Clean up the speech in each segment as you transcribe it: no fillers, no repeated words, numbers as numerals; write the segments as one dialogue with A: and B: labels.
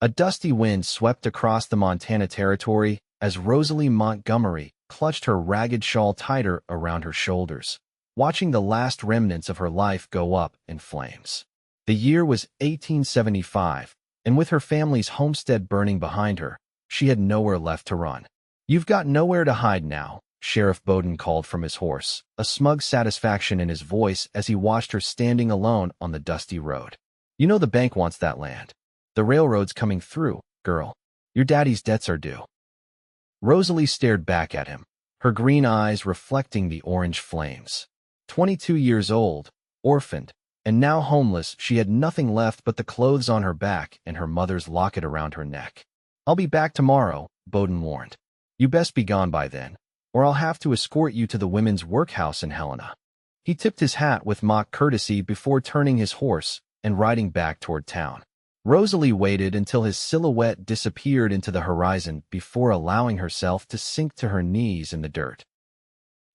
A: A dusty wind swept across the Montana territory as Rosalie Montgomery clutched her ragged shawl tighter around her shoulders, watching the last remnants of her life go up in flames. The year was 1875, and with her family's homestead burning behind her, she had nowhere left to run. "You've got nowhere to hide now," Sheriff Bowden called from his horse, a smug satisfaction in his voice as he watched her standing alone on the dusty road. "You know the bank wants that land. The railroad's coming through, girl. Your daddy's debts are due." Rosalie stared back at him, her green eyes reflecting the orange flames. 22 years old, orphaned, and now homeless, she had nothing left but the clothes on her back and her mother's locket around her neck. "I'll be back tomorrow," Bowden warned. "You best be gone by then, or I'll have to escort you to the women's workhouse in Helena." He tipped his hat with mock courtesy before turning his horse and riding back toward town. Rosalie waited until his silhouette disappeared into the horizon before allowing herself to sink to her knees in the dirt.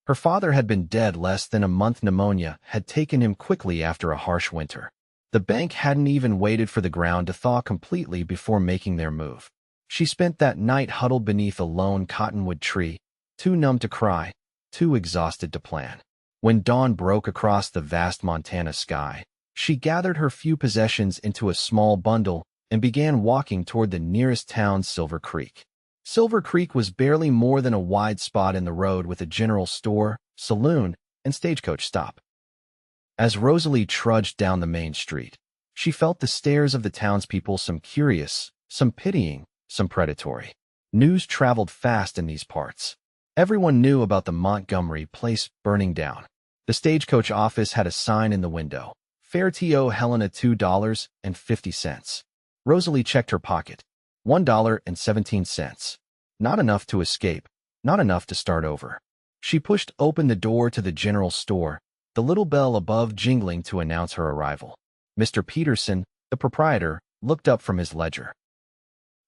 A: Her father had been dead less than a month. Pneumonia had taken him quickly after a harsh winter. The bank hadn't even waited for the ground to thaw completely before making their move. She spent that night huddled beneath a lone cottonwood tree, too numb to cry, too exhausted to plan. When dawn broke across the vast Montana sky, she gathered her few possessions into a small bundle and began walking toward the nearest town, Silver Creek. Silver Creek was barely more than a wide spot in the road with a general store, saloon, and stagecoach stop. As Rosalie trudged down the main street, she felt the stares of the townspeople, some curious, some pitying, some predatory. News traveled fast in these parts. Everyone knew about the Montgomery place burning down. The stagecoach office had a sign in the window, "Fare to Helena $2.50. Rosalie checked her pocket. $1.17. Not enough to escape, not enough to start over. She pushed open the door to the general store, the little bell above jingling to announce her arrival. Mr. Peterson, the proprietor, looked up from his ledger.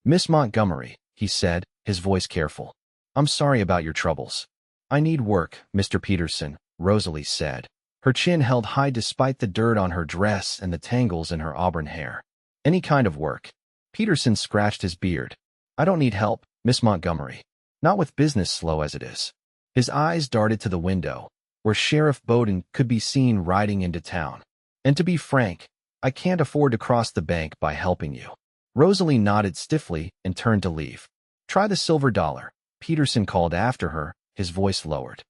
A: "Miss Montgomery," he said, his voice careful. "I'm sorry about your troubles." "I need work, Mr. Peterson," Rosalie said, her chin held high despite the dirt on her dress and the tangles in her auburn hair. "Any kind of work." Peterson scratched his beard. "I don't need help, Miss Montgomery. Not with business slow as it is." His eyes darted to the window, where Sheriff Bowden could be seen riding into town. "And to be frank, I can't afford to cross the bank by helping you." Rosalie nodded stiffly and turned to leave. "Try the silver dollar," Peterson called after her, his voice lowered.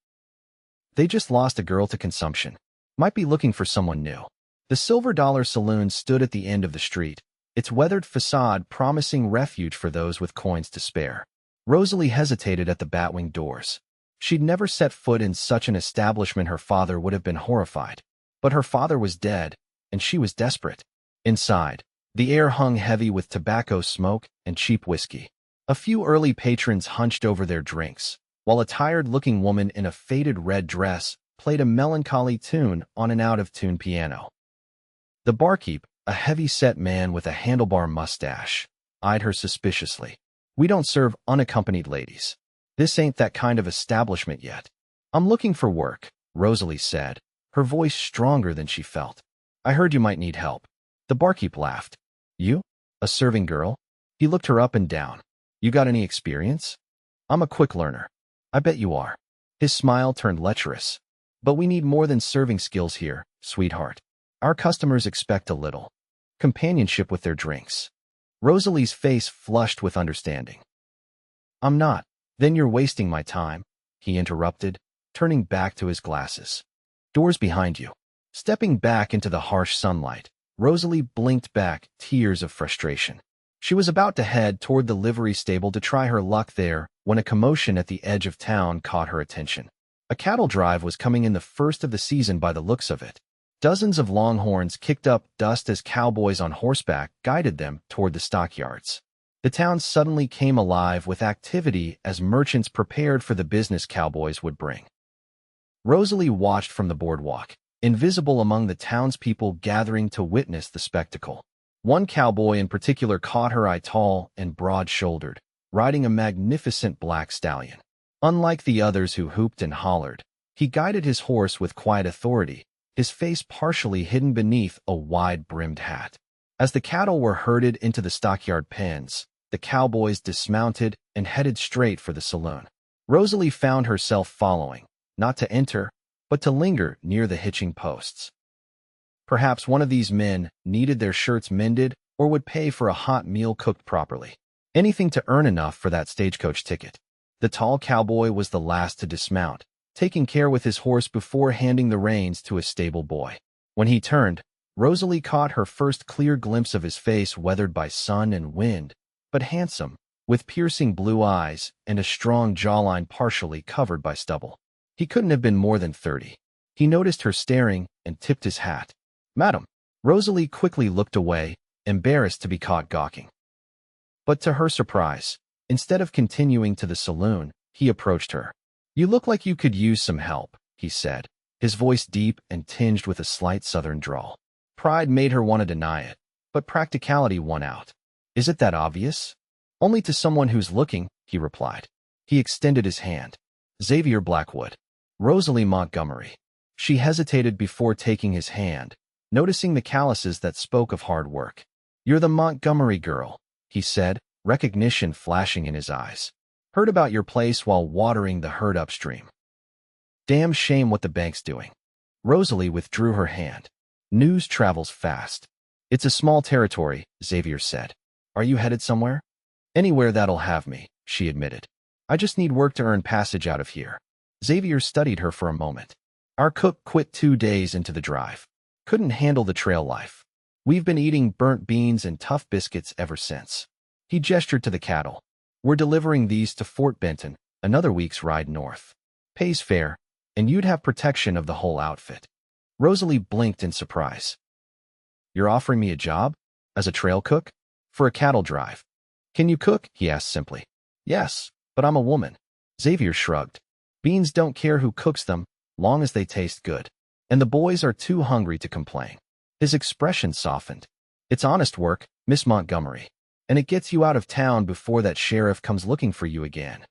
A: "They just lost a girl to consumption. Might be looking for someone new." The Silver Dollar Saloon stood at the end of the street, its weathered facade promising refuge for those with coins to spare. Rosalie hesitated at the batwing doors. She'd never set foot in such an establishment. Her father would have been horrified. But her father was dead, and she was desperate. Inside, the air hung heavy with tobacco smoke and cheap whiskey. A few early patrons hunched over their drinks, while a tired-looking woman in a faded red dress played a melancholy tune on an out-of-tune piano. The barkeep, a heavy-set man with a handlebar mustache, eyed her suspiciously. "We don't serve unaccompanied ladies. This ain't that kind of establishment yet." "I'm looking for work," Rosalie said, her voice stronger than she felt. "I heard you might need help." The barkeep laughed. "You? A serving girl?" He looked her up and down. "You got any experience?" "I'm a quick learner." "I bet you are." His smile turned lecherous. "But we need more than serving skills here, sweetheart. Our customers expect a little companionship with their drinks." Rosalie's face flushed with understanding. "I'm not." "Then you're wasting my time," he interrupted, turning back to his glasses. "Doors behind you." Stepping back into the harsh sunlight, Rosalie blinked back, tears of frustration. She was about to head toward the livery stable to try her luck there when a commotion at the edge of town caught her attention. A cattle drive was coming in, the first of the season by the looks of it. Dozens of longhorns kicked up dust as cowboys on horseback guided them toward the stockyards. The town suddenly came alive with activity as merchants prepared for the business cowboys would bring. Rosalie watched from the boardwalk, invisible among the townspeople gathering to witness the spectacle. One cowboy in particular caught her eye, tall and broad-shouldered, riding a magnificent black stallion. Unlike the others who hooped and hollered, he guided his horse with quiet authority, his face partially hidden beneath a wide-brimmed hat. As the cattle were herded into the stockyard pens, the cowboys dismounted and headed straight for the saloon. Rosalie found herself following, not to enter, but to linger near the hitching posts. Perhaps one of these men needed their shirts mended or would pay for a hot meal cooked properly. Anything to earn enough for that stagecoach ticket. The tall cowboy was the last to dismount, taking care with his horse before handing the reins to a stable boy. When he turned, Rosalie caught her first clear glimpse of his face, weathered by sun and wind, but handsome, with piercing blue eyes and a strong jawline partially covered by stubble. He couldn't have been more than 30. He noticed her staring and tipped his hat. "Madam." Rosalie quickly looked away, embarrassed to be caught gawking. But to her surprise, instead of continuing to the saloon, he approached her. "You look like you could use some help," he said, his voice deep and tinged with a slight southern drawl. Pride made her want to deny it, but practicality won out. "Is it that obvious?" "Only to someone who's looking," he replied. He extended his hand. "Xavier Blackwood." "Rosalie Montgomery." She hesitated before taking his hand, noticing the calluses that spoke of hard work. "You're the Montgomery girl," he said, recognition flashing in his eyes. "Heard about your place while watering the herd upstream." "Damn shame what the bank's doing." Rosalie withdrew her hand. "News travels fast." "It's a small territory," Xavier said. "Are you headed somewhere?" "Anywhere that'll have me," she admitted. "I just need work to earn passage out of here." Xavier studied her for a moment. "Our cook quit 2 days into the drive. Couldn't handle the trail life. We've been eating burnt beans and tough biscuits ever since." He gestured to the cattle. "We're delivering these to Fort Benton, another week's ride north. Pays fair, and you'd have protection of the whole outfit." Rosalie blinked in surprise. "You're offering me a job? As a trail cook? For a cattle drive?" "Can you cook?" he asked simply. "Yes, but I'm a woman." Xavier shrugged. "Beans don't care who cooks them, long as they taste good. And the boys are too hungry to complain." His expression softened. "It's honest work, Miss Montgomery. And it gets you out of town before that sheriff comes looking for you again."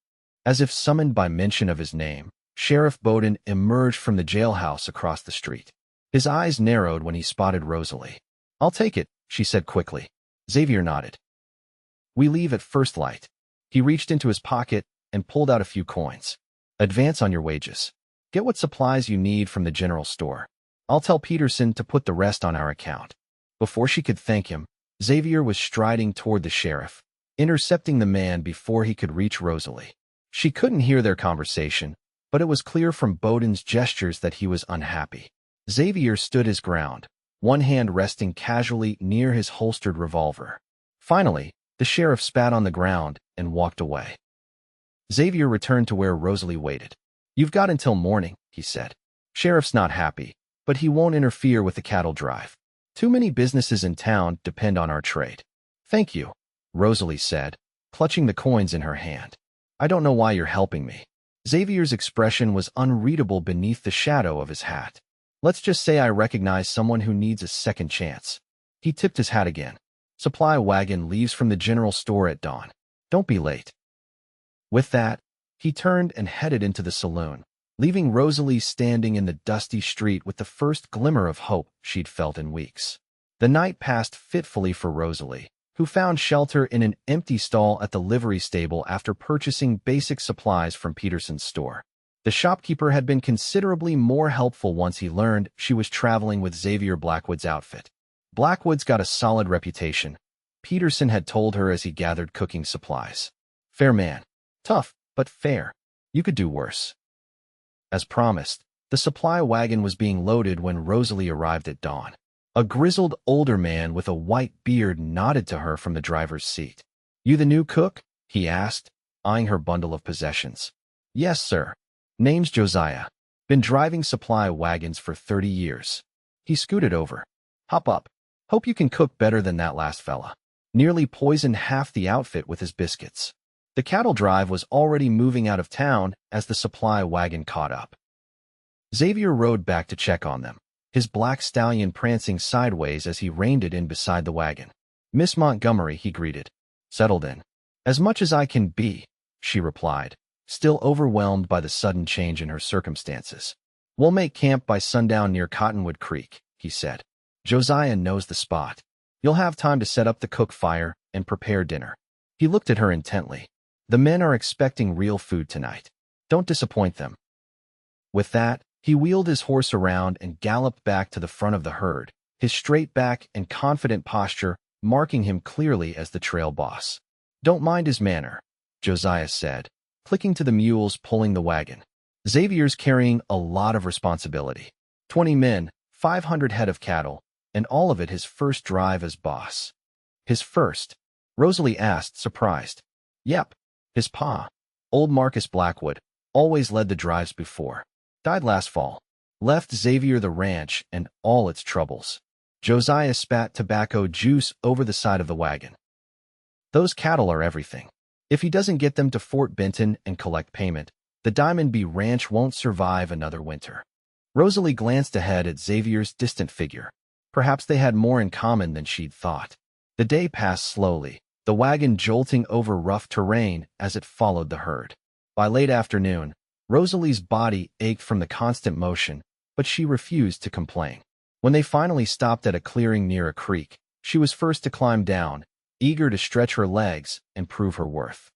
A: As if summoned by mention of his name, Sheriff Bowden emerged from the jailhouse across the street. His eyes narrowed when he spotted Rosalie. "I'll take it," she said quickly. Xavier nodded. "We leave at first light." He reached into his pocket and pulled out a few coins. "Advance on your wages. Get what supplies you need from the general store. I'll tell Peterson to put the rest on our account." Before she could thank him, Xavier was striding toward the sheriff, intercepting the man before he could reach Rosalie. She couldn't hear their conversation, but it was clear from Bowden's gestures that he was unhappy. Xavier stood his ground, one hand resting casually near his holstered revolver. Finally, the sheriff spat on the ground and walked away. Xavier returned to where Rosalie waited. "You've got until morning," he said. "Sheriff's not happy, but he won't interfere with the cattle drive. Too many businesses in town depend on our trade." "Thank you," Rosalie said, clutching the coins in her hand. "I don't know why you're helping me." Xavier's expression was unreadable beneath the shadow of his hat. "Let's just say I recognize someone who needs a second chance." He tipped his hat again. "Supply wagon leaves from the general store at dawn. Don't be late." With that, he turned and headed into the saloon, leaving Rosalie standing in the dusty street with the first glimmer of hope she'd felt in weeks. The night passed fitfully for Rosalie, who found shelter in an empty stall at the livery stable after purchasing basic supplies from Peterson's store. The shopkeeper had been considerably more helpful once he learned she was traveling with Xavier Blackwood's outfit. Blackwood's got a solid reputation, Peterson had told her as he gathered cooking supplies. "Fair man. Tough, but fair. You could do worse." As promised, the supply wagon was being loaded when Rosalie arrived at dawn. A grizzled older man with a white beard nodded to her from the driver's seat. "You the new cook?" he asked, eyeing her bundle of possessions. "Yes, sir. Name's Josiah. Been driving supply wagons for 30 years. He scooted over. "Hop up. Hope you can cook better than that last fella." Nearly poisoned half the outfit with his biscuits. The cattle drive was already moving out of town as the supply wagon caught up. Xavier rode back to check on them, his black stallion prancing sideways as he reined it in beside the wagon. "Miss Montgomery," he greeted. "Settled in?" "As much as I can be," she replied, still overwhelmed by the sudden change in her circumstances. "We'll make camp by sundown near Cottonwood Creek," he said. "Josiah knows the spot." You'll have time to set up the cook fire and prepare dinner. He looked at her intently. The men are expecting real food tonight. Don't disappoint them. With that, he wheeled his horse around and galloped back to the front of the herd, his straight back and confident posture marking him clearly as the trail boss. Don't mind his manner, Josiah said, clicking to the mules pulling the wagon. Xavier's carrying a lot of responsibility. 20 men, 500 head of cattle, and all of it his first drive as boss. His first? Rosalie asked, surprised. Yep, his pa, old Marcus Blackwood, always led the drives before. Died last fall. Left Xavier the ranch and all its troubles. Josiah spat tobacco juice over the side of the wagon. Those cattle are everything. If he doesn't get them to Fort Benton and collect payment, the Diamond B Ranch won't survive another winter. Rosalie glanced ahead at Xavier's distant figure. Perhaps they had more in common than she'd thought. The day passed slowly, the wagon jolting over rough terrain as it followed the herd. By late afternoon, Rosalie's body ached from the constant motion, but she refused to complain. When they finally stopped at a clearing near a creek, she was first to climb down, eager to stretch her legs and prove her worth.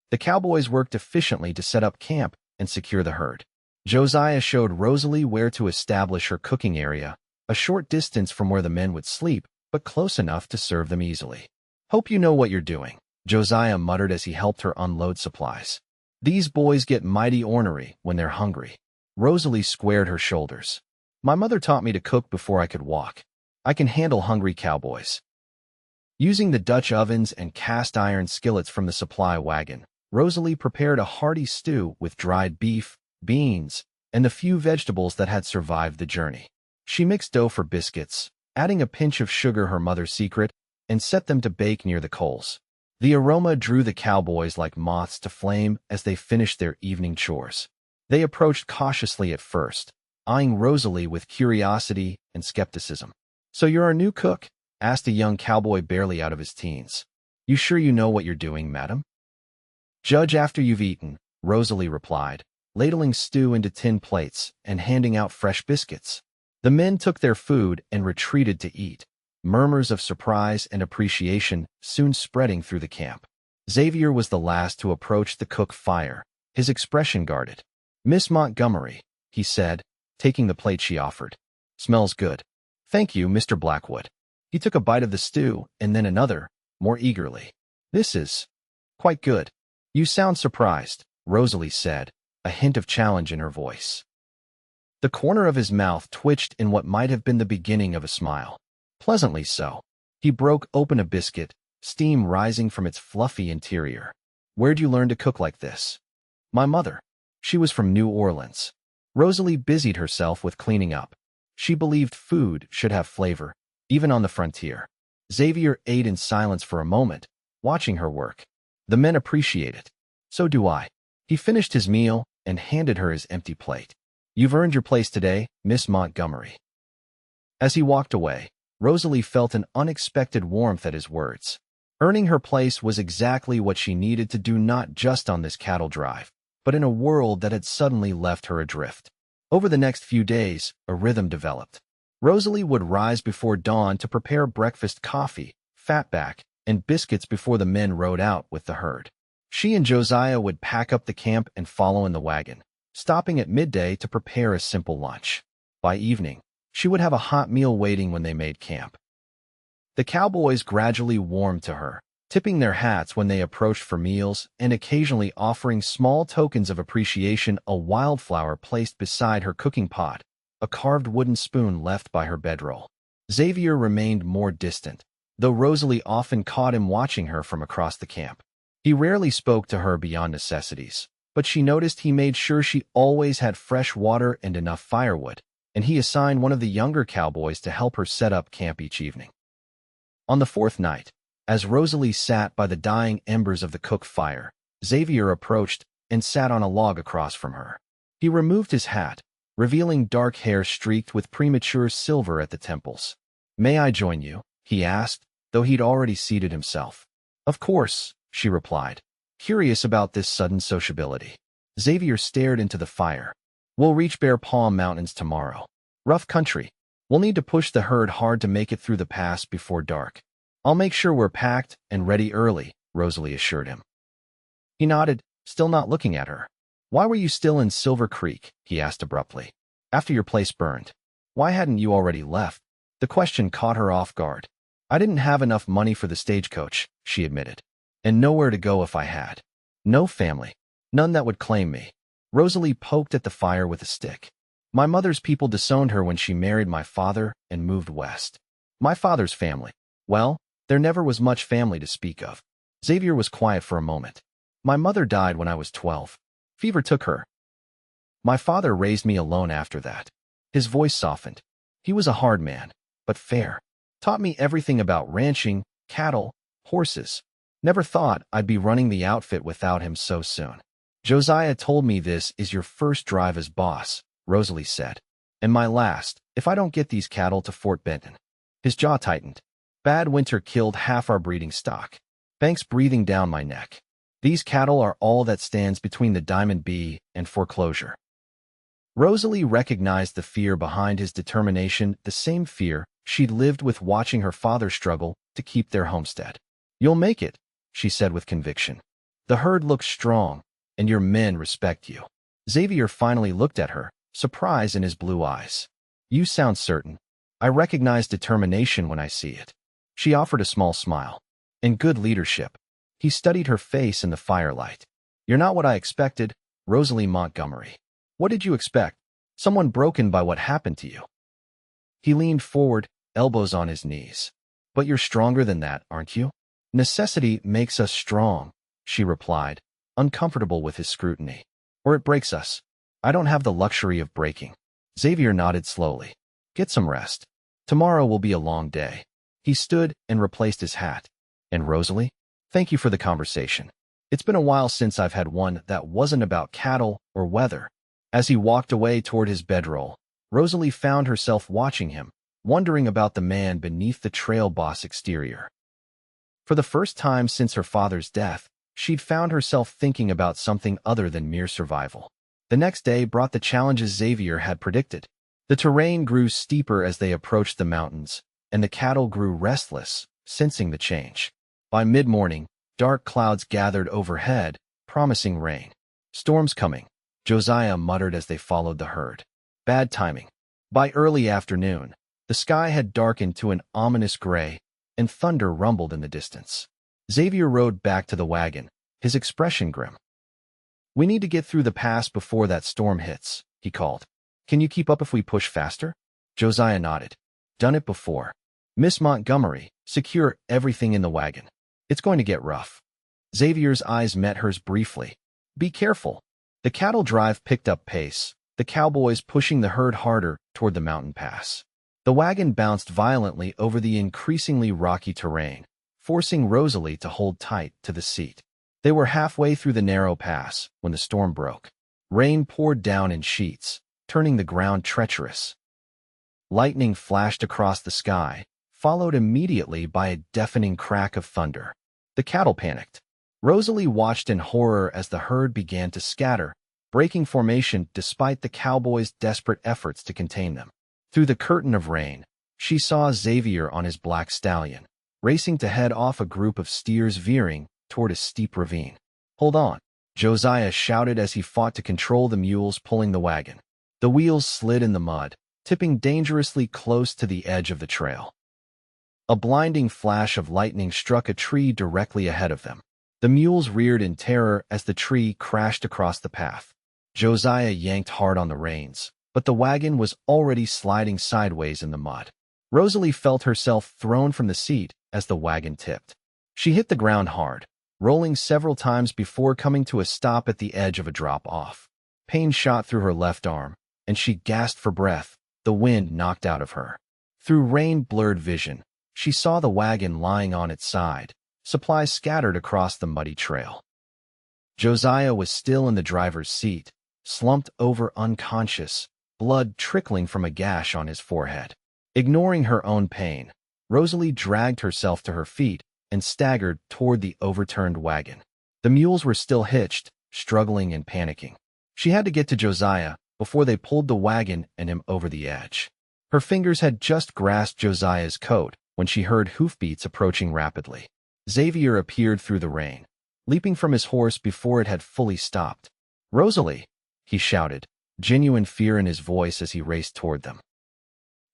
A: The cowboys worked efficiently to set up camp and secure the herd. Josiah showed Rosalie where to establish her cooking area, a short distance from where the men would sleep, but close enough to serve them easily. Hope you know what you're doing, Josiah muttered as he helped her unload supplies. These boys get mighty ornery when they're hungry. Rosalie squared her shoulders. My mother taught me to cook before I could walk. I can handle hungry cowboys. Using the Dutch ovens and cast iron skillets from the supply wagon, Rosalie prepared a hearty stew with dried beef, beans, and the few vegetables that had survived the journey. She mixed dough for biscuits, adding a pinch of sugar, her mother's secret, and set them to bake near the coals. The aroma drew the cowboys like moths to flame as they finished their evening chores. They approached cautiously at first, eyeing Rosalie with curiosity and skepticism. So you're our new cook? Asked a young cowboy barely out of his teens. You sure you know what you're doing, madam? Judge after you've eaten, Rosalie replied, ladling stew into tin plates and handing out fresh biscuits. The men took their food and retreated to eat, murmurs of surprise and appreciation soon spreading through the camp. Xavier was the last to approach the cook fire, his expression guarded. Miss Montgomery, he said, taking the plate she offered. Smells good. Thank you, Mr. Blackwood. He took a bite of the stew and then another, more eagerly. This is quite good. You sound surprised, Rosalie said, a hint of challenge in her voice. The corner of his mouth twitched in what might have been the beginning of a smile. Pleasantly so. He broke open a biscuit, steam rising from its fluffy interior. Where'd you learn to cook like this? My mother. She was from New Orleans. Rosalie busied herself with cleaning up. She believed food should have flavor, even on the frontier. Xavier ate in silence for a moment, watching her work. The men appreciate it. So do I. He finished his meal and handed her his empty plate. You've earned your place today, Miss Montgomery. As he walked away, Rosalie felt an unexpected warmth at his words. Earning her place was exactly what she needed to do, not just on this cattle drive, but in a world that had suddenly left her adrift. Over the next few days, a rhythm developed. Rosalie would rise before dawn to prepare breakfast coffee, fatback, and biscuits before the men rode out with the herd. She and Josiah would pack up the camp and follow in the wagon, stopping at midday to prepare a simple lunch. By evening, she would have a hot meal waiting when they made camp. The cowboys gradually warmed to her, tipping their hats when they approached for meals and occasionally offering small tokens of appreciation, a wildflower placed beside her cooking pot, a carved wooden spoon left by her bedroll. Xavier remained more distant, though Rosalie often caught him watching her from across the camp. He rarely spoke to her beyond necessities, but she noticed he made sure she always had fresh water and enough firewood, and he assigned one of the younger cowboys to help her set up camp each evening. On the fourth night, as Rosalie sat by the dying embers of the cook fire, Xavier approached and sat on a log across from her. He removed his hat, revealing dark hair streaked with premature silver at the temples. May I join you? He asked, though he'd already seated himself. Of course, she replied, curious about this sudden sociability. Xavier stared into the fire. We'll reach Bear Paw Mountains tomorrow. Rough country. We'll need to push the herd hard to make it through the pass before dark. I'll make sure we're packed and ready early, Rosalie assured him. He nodded, still not looking at her. Why were you still in Silver Creek? He asked abruptly. After your place burned. Why hadn't you already left? The question caught her off guard. I didn't have enough money for the stagecoach, she admitted. And nowhere to go if I had. No family. None that would claim me. Rosalie poked at the fire with a stick. My mother's people disowned her when she married my father and moved west. My father's family. Well, there never was much family to speak of. Xavier was quiet for a moment. My mother died when I was 12. Fever took her. My father raised me alone after that. His voice softened. He was a hard man, but fair. Taught me everything about ranching, cattle, horses. Never thought I'd be running the outfit without him so soon. Josiah told me this is your first drive as boss, Rosalie said. And my last, if I don't get these cattle to Fort Benton. His jaw tightened. Bad winter killed half our breeding stock. Banks breathing down my neck. These cattle are all that stands between the Diamond B and foreclosure. Rosalie recognized the fear behind his determination, the same fear she'd lived with watching her father struggle to keep their homestead. You'll make it, she said with conviction. The herd looks strong, and your men respect you. Xavier finally looked at her, surprise in his blue eyes. You sound certain. I recognize determination when I see it. She offered a small smile. And good leadership. He studied her face in the firelight. You're not what I expected, Rosalie Montgomery. What did you expect? Someone broken by what happened to you? He leaned forward, elbows on his knees. But you're stronger than that, aren't you? Necessity makes us strong, she replied, uncomfortable with his scrutiny. Or it breaks us. I don't have the luxury of breaking. Xavier nodded slowly. Get some rest. Tomorrow will be a long day. He stood and replaced his hat. And Rosalie? Thank you for the conversation. It's been a while since I've had one that wasn't about cattle or weather. As he walked away toward his bedroll, Rosalie found herself watching him, wondering about the man beneath the trail boss exterior. For the first time since her father's death, she'd found herself thinking about something other than mere survival. The next day brought the challenges Xavier had predicted. The terrain grew steeper as they approached the mountains, and the cattle grew restless, sensing the change. By mid-morning, dark clouds gathered overhead, promising rain. Storms coming, Josiah muttered as they followed the herd. Bad timing. By early afternoon, the sky had darkened to an ominous gray, and thunder rumbled in the distance. Xavier rode back to the wagon, his expression grim. We need to get through the pass before that storm hits, he called. Can you keep up if we push faster? Josiah nodded. Done it before. Miss Montgomery, secure everything in the wagon. It's going to get rough. Xavier's eyes met hers briefly. Be careful. The cattle drive picked up pace, the cowboys pushing the herd harder toward the mountain pass. The wagon bounced violently over the increasingly rocky terrain, forcing Rosalie to hold tight to the seat. They were halfway through the narrow pass when the storm broke. Rain poured down in sheets, turning the ground treacherous. Lightning flashed across the sky, followed immediately by a deafening crack of thunder. The cattle panicked. Rosalie watched in horror as the herd began to scatter, breaking formation despite the cowboys' desperate efforts to contain them. Through the curtain of rain, she saw Xavier on his black stallion, racing to head off a group of steers veering toward a steep ravine. Hold on, Josiah shouted as he fought to control the mules pulling the wagon. The wheels slid in the mud, tipping dangerously close to the edge of the trail. A blinding flash of lightning struck a tree directly ahead of them. The mules reared in terror as the tree crashed across the path. Josiah yanked hard on the reins, but the wagon was already sliding sideways in the mud. Rosalie felt herself thrown from the seat as the wagon tipped. She hit the ground hard, rolling several times before coming to a stop at the edge of a drop-off. Pain shot through her left arm, and she gasped for breath, the wind knocked out of her. Through rain-blurred vision, she saw the wagon lying on its side, supplies scattered across the muddy trail. Josiah was still in the driver's seat, slumped over unconscious, blood trickling from a gash on his forehead. Ignoring her own pain, Rosalie dragged herself to her feet and staggered toward the overturned wagon. The mules were still hitched, struggling and panicking. She had to get to Josiah before they pulled the wagon and him over the edge. Her fingers had just grasped Josiah's coat when she heard hoofbeats approaching rapidly. Xavier appeared through the rain, leaping from his horse before it had fully stopped. "Rosalie!" he shouted, genuine fear in his voice as he raced toward them.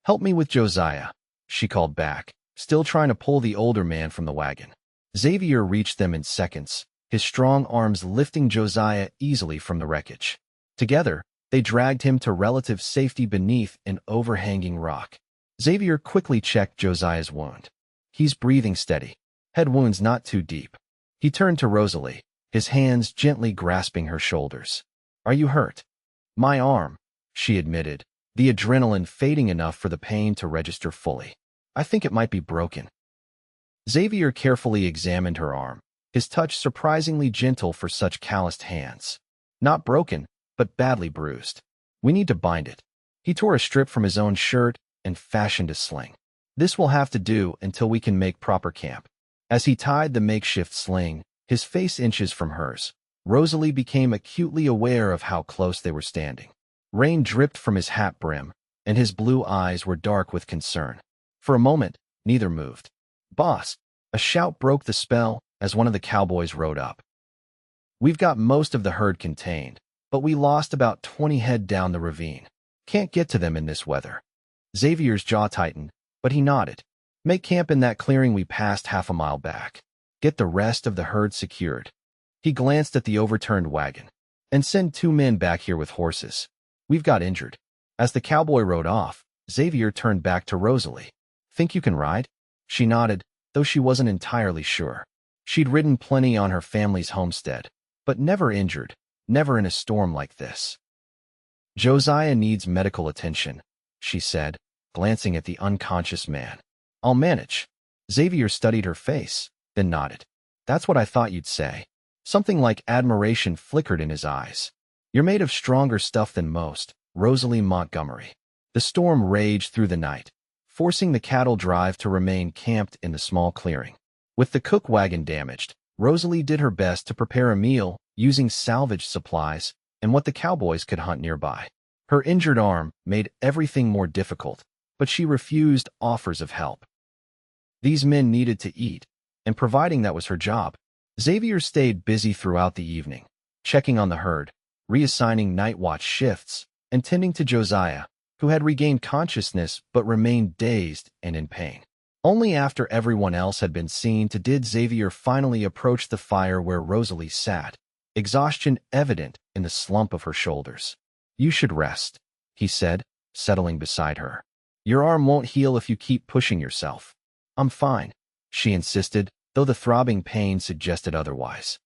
A: "Help me with Josiah," she called back, still trying to pull the older man from the wagon. Xavier reached them in seconds, his strong arms lifting Josiah easily from the wreckage. Together, they dragged him to relative safety beneath an overhanging rock. Xavier quickly checked Josiah's wound. "He's breathing steady. Head wounds not too deep." He turned to Rosalie, his hands gently grasping her shoulders. "Are you hurt?" "My arm," she admitted, the adrenaline fading enough for the pain to register fully. "I think it might be broken." Xavier carefully examined her arm, his touch surprisingly gentle for such calloused hands. "Not broken, but badly bruised. We need to bind it." He tore a strip from his own shirt and fashioned a sling. "This will have to do until we can make proper camp." As he tied the makeshift sling, his face inches from hers, Rosalie became acutely aware of how close they were standing. Rain dripped from his hat brim, and his blue eyes were dark with concern. For a moment, neither moved. "Boss!" A shout broke the spell as one of the cowboys rode up. "We've got most of the herd contained, but we lost about 20 head down the ravine. Can't get to them in this weather." Xavier's jaw tightened, but he nodded. "Make camp in that clearing we passed half a mile back. Get the rest of the herd secured." He glanced at the overturned wagon. "And send 2 men back here with horses. We've got injured." As the cowboy rode off, Xavier turned back to Rosalie. "Think you can ride?" She nodded, though she wasn't entirely sure. She'd ridden plenty on her family's homestead, but never injured, never in a storm like this. "Josiah needs medical attention," she said, glancing at the unconscious man. "I'll manage." Xavier studied her face, then nodded. "That's what I thought you'd say." Something like admiration flickered in his eyes. "You're made of stronger stuff than most, Rosalie Montgomery." The storm raged through the night, forcing the cattle drive to remain camped in the small clearing. With the cook wagon damaged, Rosalie did her best to prepare a meal using salvaged supplies and what the cowboys could hunt nearby. Her injured arm made everything more difficult, but she refused offers of help. These men needed to eat, and providing that was her job. Xavier stayed busy throughout the evening, checking on the herd, reassigning night watch shifts, and tending to Josiah, who had regained consciousness but remained dazed and in pain. Only after everyone else had been seen did Xavier finally approach the fire where Rosalie sat, exhaustion evident in the slump of her shoulders. "You should rest," he said, settling beside her. "Your arm won't heal if you keep pushing yourself." "I'm fine," she insisted, though the throbbing pain suggested otherwise.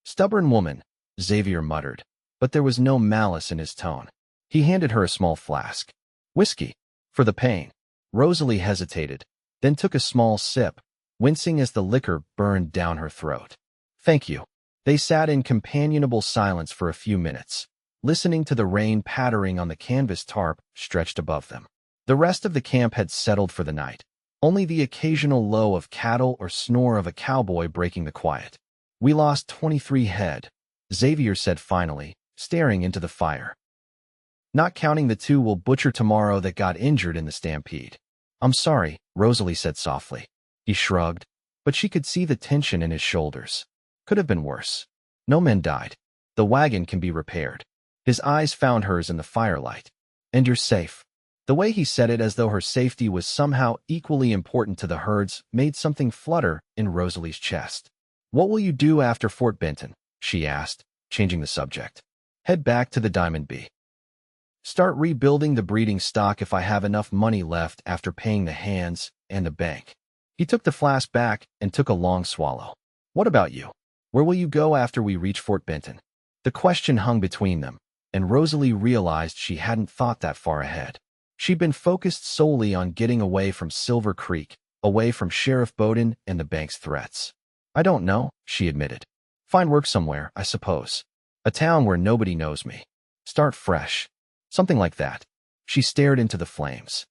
A: "Stubborn woman," Xavier muttered, but there was no malice in his tone. He handed her a small flask. "Whiskey, for the pain." Rosalie hesitated, then took a small sip, wincing as the liquor burned down her throat. "Thank you." They sat in companionable silence for a few minutes, listening to the rain pattering on the canvas tarp stretched above them. The rest of the camp had settled for the night, only the occasional low of cattle or snore of a cowboy breaking the quiet. "We lost 23 head," Xavier said finally, staring into the fire. "Not counting the 2 we'll butcher tomorrow that got injured in the stampede." "I'm sorry," Rosalie said softly. He shrugged, but she could see the tension in his shoulders. "Could have been worse. No men died. The wagon can be repaired." His eyes found hers in the firelight. "And you're safe." The way he said it, as though her safety was somehow equally important to the herd's, made something flutter in Rosalie's chest. "What will you do after Fort Benton?" she asked, changing the subject. "Head back to the Diamond B. Start rebuilding the breeding stock if I have enough money left after paying the hands and the bank." He took the flask back and took a long swallow. "What about you? Where will you go after we reach Fort Benton?" The question hung between them, and Rosalie realized she hadn't thought that far ahead. She'd been focused solely on getting away from Silver Creek, away from Sheriff Bowden and the bank's threats. "I don't know," she admitted. "Find work somewhere, I suppose. A town where nobody knows me. Start fresh. Something like that." She stared into the flames.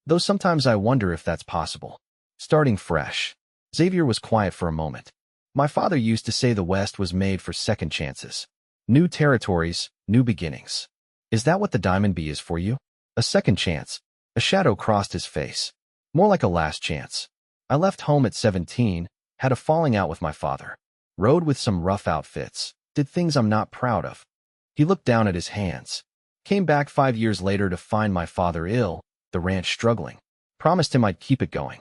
A: "Though sometimes I wonder if that's possible. Starting fresh." Xavier was quiet for a moment. "My father used to say the West was made for second chances. New territories, new beginnings. Is that what the Diamond Bee is for you?" A second chance. A shadow crossed his face. More like a last chance. I left home at 17, had a falling out with my father. Rode with some rough outfits. Did things I'm not proud of. He looked down at his hands. Came back 5 years later to find my father ill, the ranch struggling. Promised him I'd keep it going.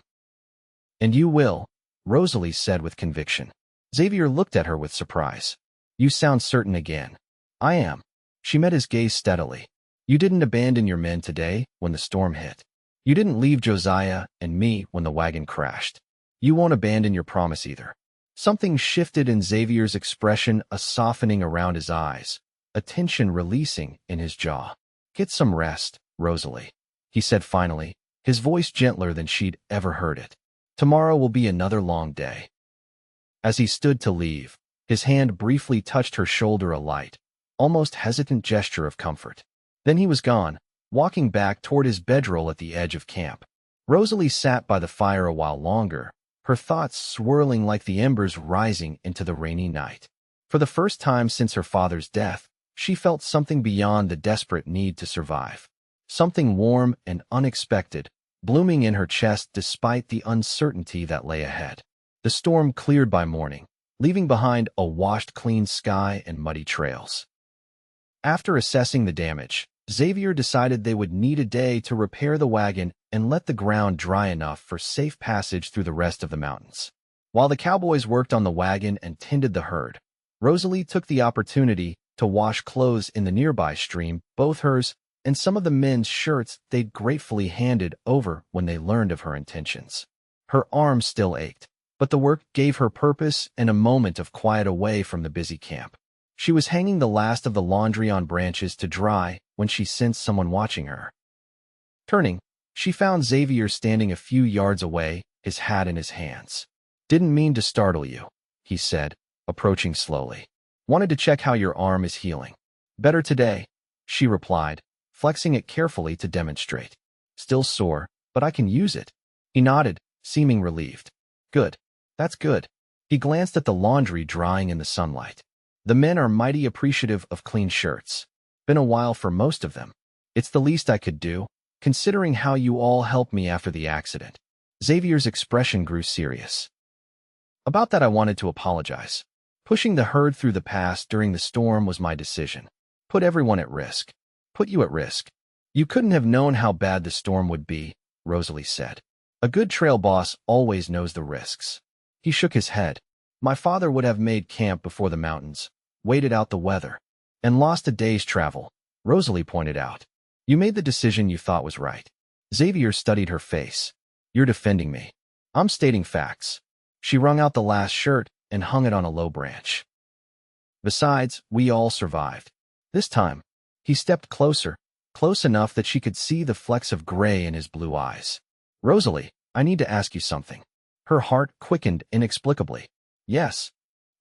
A: And you will, Rosalie said with conviction. Xavier looked at her with surprise. You sound certain again. I am. She met his gaze steadily. You didn't abandon your men today when the storm hit. You didn't leave Josiah and me when the wagon crashed. You won't abandon your promise either. Something shifted in Xavier's expression, a softening around his eyes, a tension releasing in his jaw. Get some rest, Rosalie, he said finally, his voice gentler than she'd ever heard it. Tomorrow will be another long day. As he stood to leave, his hand briefly touched her shoulder, a light, almost hesitant gesture of comfort. Then he was gone, walking back toward his bedroll at the edge of camp. Rosalie sat by the fire a while longer, her thoughts swirling like the embers rising into the rainy night. For the first time since her father's death, she felt something beyond the desperate need to survive. Something warm and unexpected, blooming in her chest despite the uncertainty that lay ahead. The storm cleared by morning, leaving behind a washed clean sky and muddy trails. After assessing the damage, Xavier decided they would need a day to repair the wagon and let the ground dry enough for safe passage through the rest of the mountains. While the cowboys worked on the wagon and tended the herd, Rosalie took the opportunity to wash clothes in the nearby stream, both hers and some of the men's shirts they'd gratefully handed over when they learned of her intentions. Her arms still ached, but the work gave her purpose and a moment of quiet away from the busy camp. She was hanging the last of the laundry on branches to dry when she sensed someone watching her. Turning, she found Xavier standing a few yards away, his hat in his hands. Didn't mean to startle you, he said, approaching slowly. Wanted to check how your arm is healing. Better today, she replied, flexing it carefully to demonstrate. Still sore, but I can use it. He nodded, seeming relieved. Good. That's good. He glanced at the laundry drying in the sunlight. The men are mighty appreciative of clean shirts. Been a while for most of them. It's the least I could do, considering how you all helped me after the accident. Xavier's expression grew serious. About that I wanted to apologize. Pushing the herd through the pass during the storm was my decision. Put everyone at risk. Put you at risk. You couldn't have known how bad the storm would be, Rosalie said. A good trail boss always knows the risks. He shook his head. My father would have made camp before the mountains, waited out the weather, and lost a day's travel, Rosalie pointed out. You made the decision you thought was right. Xavier studied her face. You're defending me. I'm stating facts. She wrung out the last shirt and hung it on a low branch. Besides, we all survived. This time, he stepped closer, close enough that she could see the flecks of gray in his blue eyes. Rosalie, I need to ask you something. Her heart quickened inexplicably. Yes.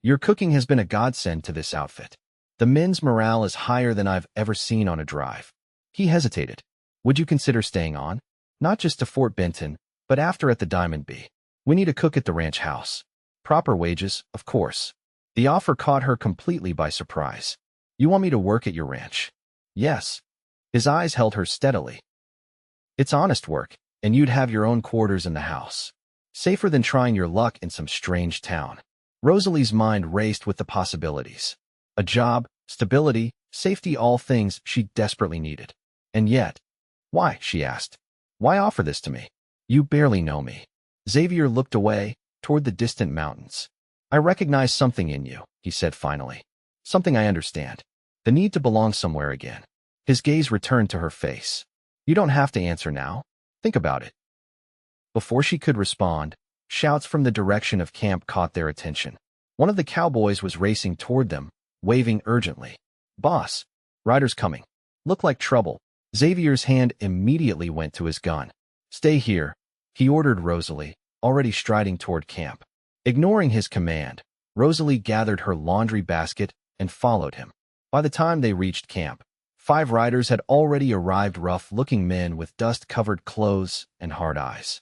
A: Your cooking has been a godsend to this outfit. The men's morale is higher than I've ever seen on a drive. He hesitated. Would you consider staying on? Not just to Fort Benton, but after at the Diamond B. We need a cook at the ranch house. Proper wages, of course. The offer caught her completely by surprise. You want me to work at your ranch? Yes. His eyes held her steadily. It's honest work, and you'd have your own quarters in the house. Safer than trying your luck in some strange town. Rosalie's mind raced with the possibilities. A job, stability, safety, all things she desperately needed. And yet, why, she asked. Why offer this to me? You barely know me. Xavier looked away, toward the distant mountains. I recognize something in you, he said finally. Something I understand. The need to belong somewhere again. His gaze returned to her face. You don't have to answer now. Think about it. Before she could respond, shouts from the direction of camp caught their attention. One of the cowboys was racing toward them, waving urgently. Boss, riders coming. Look like trouble. Xavier's hand immediately went to his gun. Stay here, he ordered Rosalie, already striding toward camp. Ignoring his command, Rosalie gathered her laundry basket and followed him. By the time they reached camp, 5 riders had already arrived, rough-looking men with dust-covered clothes and hard eyes.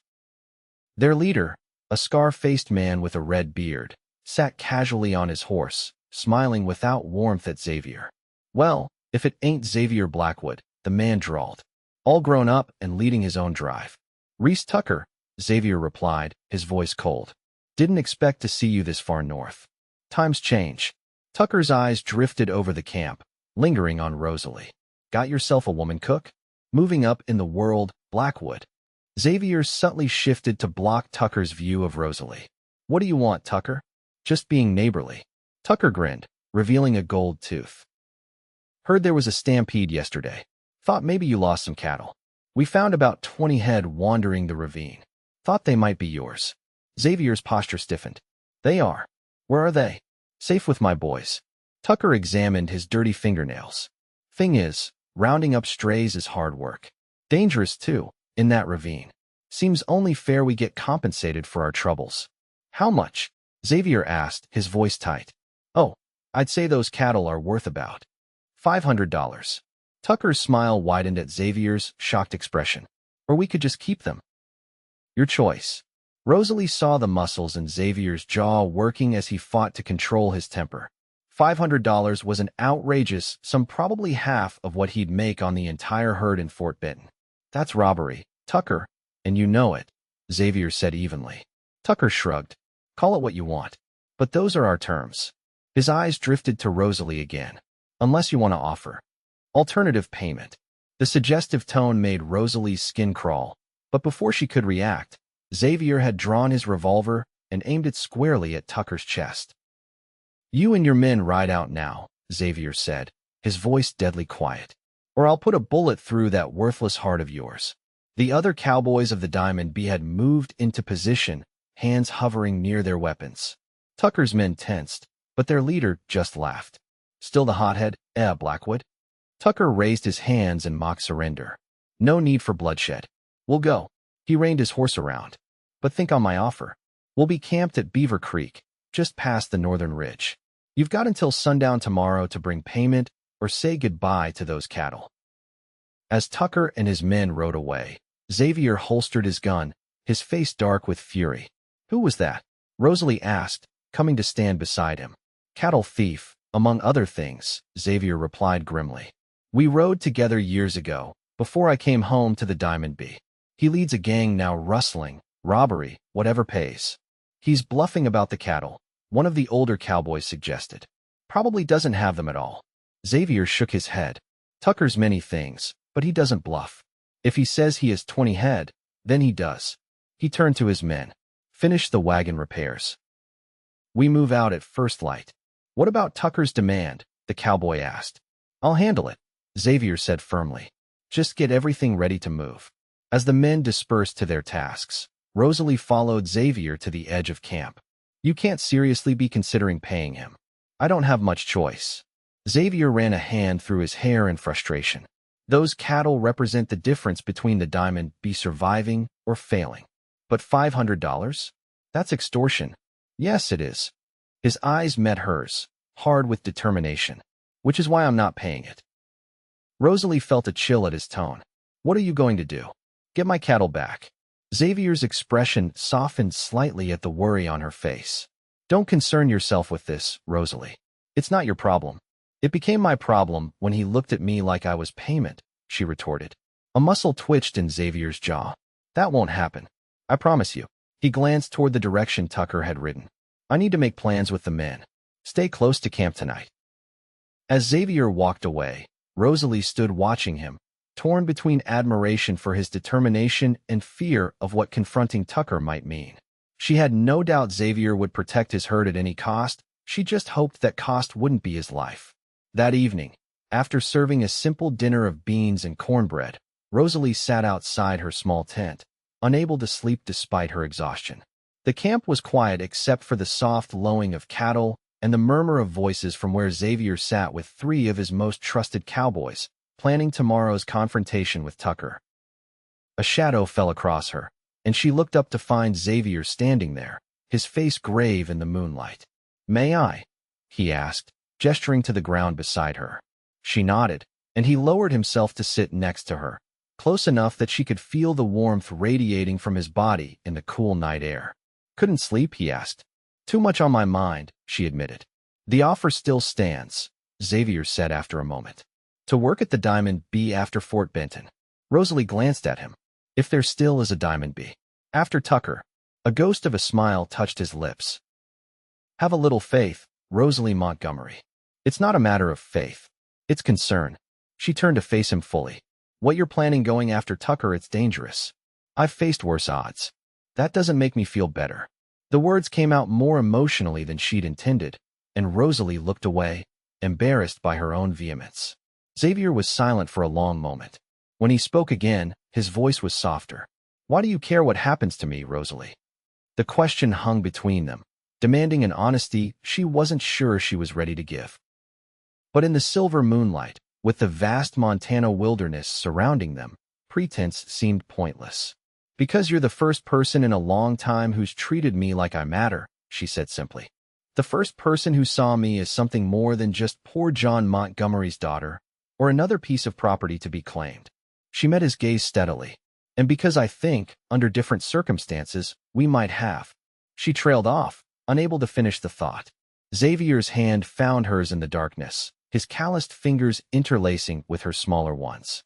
A: Their leader, a scar-faced man with a red beard, sat casually on his horse, smiling without warmth at Xavier. Well, if it ain't Xavier Blackwood, the man drawled. all grown up and leading his own drive. Reese Tucker, Xavier replied, his voice cold. Didn't expect to see you this far north. Times change. Tucker's eyes drifted over the camp, lingering on Rosalie. Got yourself a woman cook? Moving up in the world, Blackwood. Xavier subtly shifted to block Tucker's view of Rosalie. What do you want, Tucker? Just being neighborly. Tucker grinned, revealing a gold tooth. Heard there was a stampede yesterday. Thought maybe you lost some cattle. We found about 20 head wandering the ravine. Thought they might be yours. Xavier's posture stiffened. They are. Where are they? Safe with my boys. Tucker examined his dirty fingernails. Thing is, rounding up strays is hard work. Dangerous, too, in that ravine. Seems only fair we get compensated for our troubles. How much? Xavier asked, his voice tight. Oh, I'd say those cattle are worth about $500. Tucker's smile widened at Xavier's shocked expression. Or we could just keep them. Your choice. Rosalie saw the muscles in Xavier's jaw working as he fought to control his temper. $500 was an outrageous sum, probably half of what he'd make on the entire herd in Fort Benton. That's robbery, Tucker, and you know it, Xavier said evenly. Tucker shrugged. Call it what you want. But those are our terms. His eyes drifted to Rosalie again. Unless you want to offer alternative payment. The suggestive tone made Rosalie's skin crawl, but before she could react, Xavier had drawn his revolver and aimed it squarely at Tucker's chest. You and your men ride out now, Xavier said, his voice deadly quiet, or I'll put a bullet through that worthless heart of yours. The other cowboys of the Diamond B had moved into position, hands hovering near their weapons. Tucker's men tensed, but their leader just laughed. Still the hothead, Blackwood? Tucker raised his hands in mock surrender. No need for bloodshed. We'll go. He reined his horse around. But think on my offer. We'll be camped at Beaver Creek, just past the northern ridge. You've got until sundown tomorrow to bring payment or say goodbye to those cattle. As Tucker and his men rode away, Xavier holstered his gun, his face dark with fury. Who was that? Rosalie asked, coming to stand beside him. Cattle thief, among other things, Xavier replied grimly. We rode together years ago, before I came home to the Diamond B. He leads a gang now, rustling, robbery, whatever pays. He's bluffing about the cattle, one of the older cowboys suggested. Probably doesn't have them at all. Xavier shook his head. Tucker's many things, but he doesn't bluff. If he says he has 20 head, then he does. He turned to his men. Finish the wagon repairs. We move out at first light. What about Tucker's demand? The cowboy asked. I'll handle it, Xavier said firmly. Just get everything ready to move. As the men dispersed to their tasks, Rosalie followed Xavier to the edge of camp. You can't seriously be considering paying him. I don't have much choice. Xavier ran a hand through his hair in frustration. Those cattle represent the difference between the Diamond B surviving or failing. But $500? That's extortion. Yes, it is. His eyes met hers, hard with determination. Which is why I'm not paying it. Rosalie felt a chill at his tone. What are you going to do? Get my cattle back. Xavier's expression softened slightly at the worry on her face. Don't concern yourself with this, Rosalie. It's not your problem. It became my problem when he looked at me like I was payment, she retorted. A muscle twitched in Xavier's jaw. That won't happen. I promise you. He glanced toward the direction Tucker had ridden. I need to make plans with the men. Stay close to camp tonight. As Xavier walked away, Rosalie stood watching him, torn between admiration for his determination and fear of what confronting Tucker might mean. She had no doubt Xavier would protect his herd at any cost. She just hoped that cost wouldn't be his life. That evening, after serving a simple dinner of beans and cornbread, Rosalie sat outside her small tent, unable to sleep despite her exhaustion. The camp was quiet except for the soft lowing of cattle and the murmur of voices from where Xavier sat with 3 of his most trusted cowboys, planning tomorrow's confrontation with Tucker. A shadow fell across her, and she looked up to find Xavier standing there, his face grave in the moonlight. May I? He asked, gesturing to the ground beside her. She nodded, and he lowered himself to sit next to her, close enough that she could feel the warmth radiating from his body in the cool night air. Couldn't sleep? He asked. Too much on my mind, she admitted. The offer still stands, Xavier said after a moment. To work at the Diamond B after Fort Benton. Rosalie glanced at him. If there still is a diamond bee. After Tucker. A ghost of a smile touched his lips. Have a little faith, Rosalie Montgomery. It's not a matter of faith. It's concern. She turned to face him fully. What you're planning going after Tucker, it's dangerous. I've faced worse odds. That doesn't make me feel better. The words came out more emotionally than she'd intended, and Rosalie looked away, embarrassed by her own vehemence. Xavier was silent for a long moment. When he spoke again, his voice was softer. Why do you care what happens to me, Rosalie? The question hung between them, demanding an honesty she wasn't sure she was ready to give. But in the silver moonlight, with the vast Montana wilderness surrounding them, pretense seemed pointless. Because you're the first person in a long time who's treated me like I matter, she said simply. The first person who saw me as something more than just poor John Montgomery's daughter, or another piece of property to be claimed. She met his gaze steadily. And because I think, under different circumstances, we might have. She trailed off, unable to finish the thought. Xavier's hand found hers in the darkness, his calloused fingers interlacing with her smaller ones.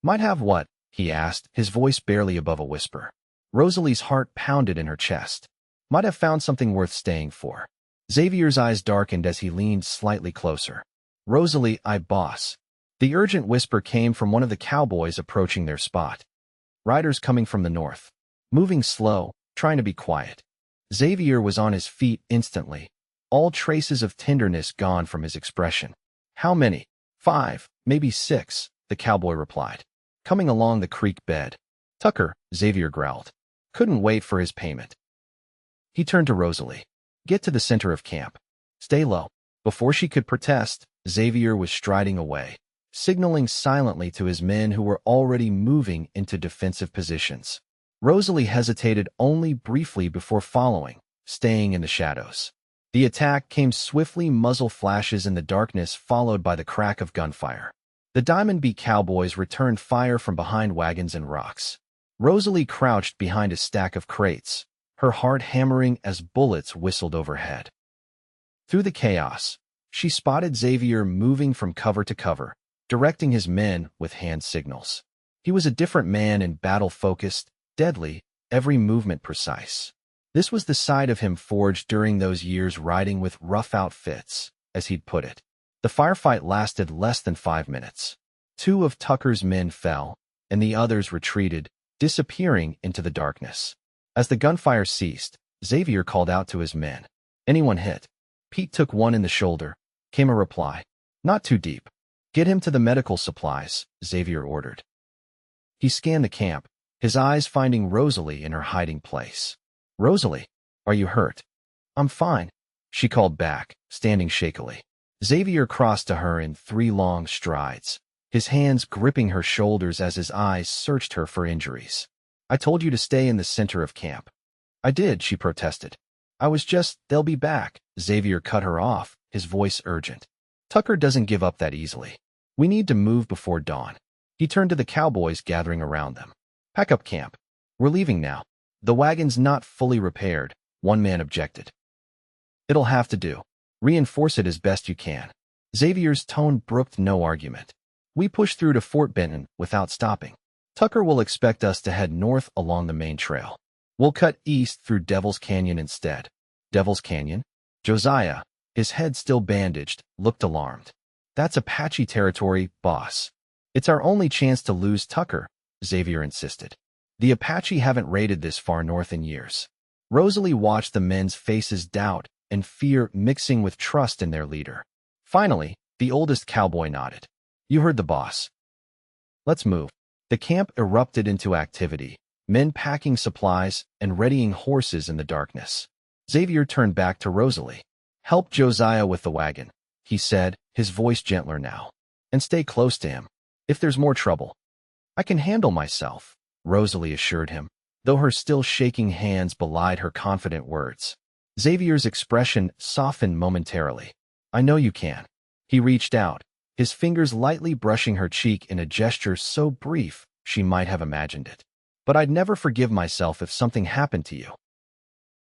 A: Might have what? He asked, his voice barely above a whisper. Rosalie's heart pounded in her chest. Might have found something worth staying for. Xavier's eyes darkened as he leaned slightly closer. Rosalie, boss. The urgent whisper came from one of the cowboys approaching their spot. Riders coming from the north. Moving slow, trying to be quiet. Xavier was on his feet instantly, all traces of tenderness gone from his expression. How many? 5, maybe 6, the cowboy replied. Coming along the creek bed. Tucker, Xavier growled. Couldn't wait for his payment. He turned to Rosalie. Get to the center of camp. Stay low. Before she could protest, Xavier was striding away, signaling silently to his men who were already moving into defensive positions. Rosalie hesitated only briefly before following, staying in the shadows. The attack came swiftly, muzzle flashes in the darkness followed by the crack of gunfire. The Diamond Bee cowboys returned fire from behind wagons and rocks. Rosalie crouched behind a stack of crates, her heart hammering as bullets whistled overhead. Through the chaos, she spotted Xavier moving from cover to cover, directing his men with hand signals. He was a different man and battle-focused, deadly, every movement precise. This was the side of him forged during those years riding with rough outfits, as he'd put it. The firefight lasted less than 5 minutes. 2 of Tucker's men fell, and the others retreated, disappearing into the darkness. As the gunfire ceased, Xavier called out to his men. Anyone hit? Pete took one in the shoulder. Came a reply. Not too deep. Get him to the medical supplies, Xavier ordered. He scanned the camp, his eyes finding Rosalie in her hiding place. Rosalie, are you hurt? I'm fine, she called back, standing shakily. Xavier crossed to her in 3 long strides, his hands gripping her shoulders as his eyes searched her for injuries. I told you to stay in the center of camp. I did, she protested. They'll be back. Xavier cut her off, his voice urgent. Tucker doesn't give up that easily. We need to move before dawn. He turned to the cowboys gathering around them. Pack up camp. We're leaving now. The wagon's not fully repaired, one man objected. It'll have to do. Reinforce it as best you can. Xavier's tone brooked no argument. We push through to Fort Benton without stopping. Tucker will expect us to head north along the main trail. We'll cut east through Devil's Canyon instead. Devil's Canyon? Josiah, his head still bandaged, looked alarmed. That's Apache territory, boss. It's our only chance to lose Tucker, Xavier insisted. The Apache haven't raided this far north in years. Rosalie watched the men's faces, doubt and fear mixing with trust in their leader. Finally, the oldest cowboy nodded. You heard the boss. Let's move. The camp erupted into activity, men packing supplies and readying horses in the darkness. Xavier turned back to Rosalie. Help Josiah with the wagon, he said, his voice gentler now. And stay close to him. If there's more trouble. I can handle myself, Rosalie assured him, though her still shaking hands belied her confident words. Xavier's expression softened momentarily. I know you can. He reached out, his fingers lightly brushing her cheek in a gesture so brief she might have imagined it. But I'd never forgive myself if something happened to you.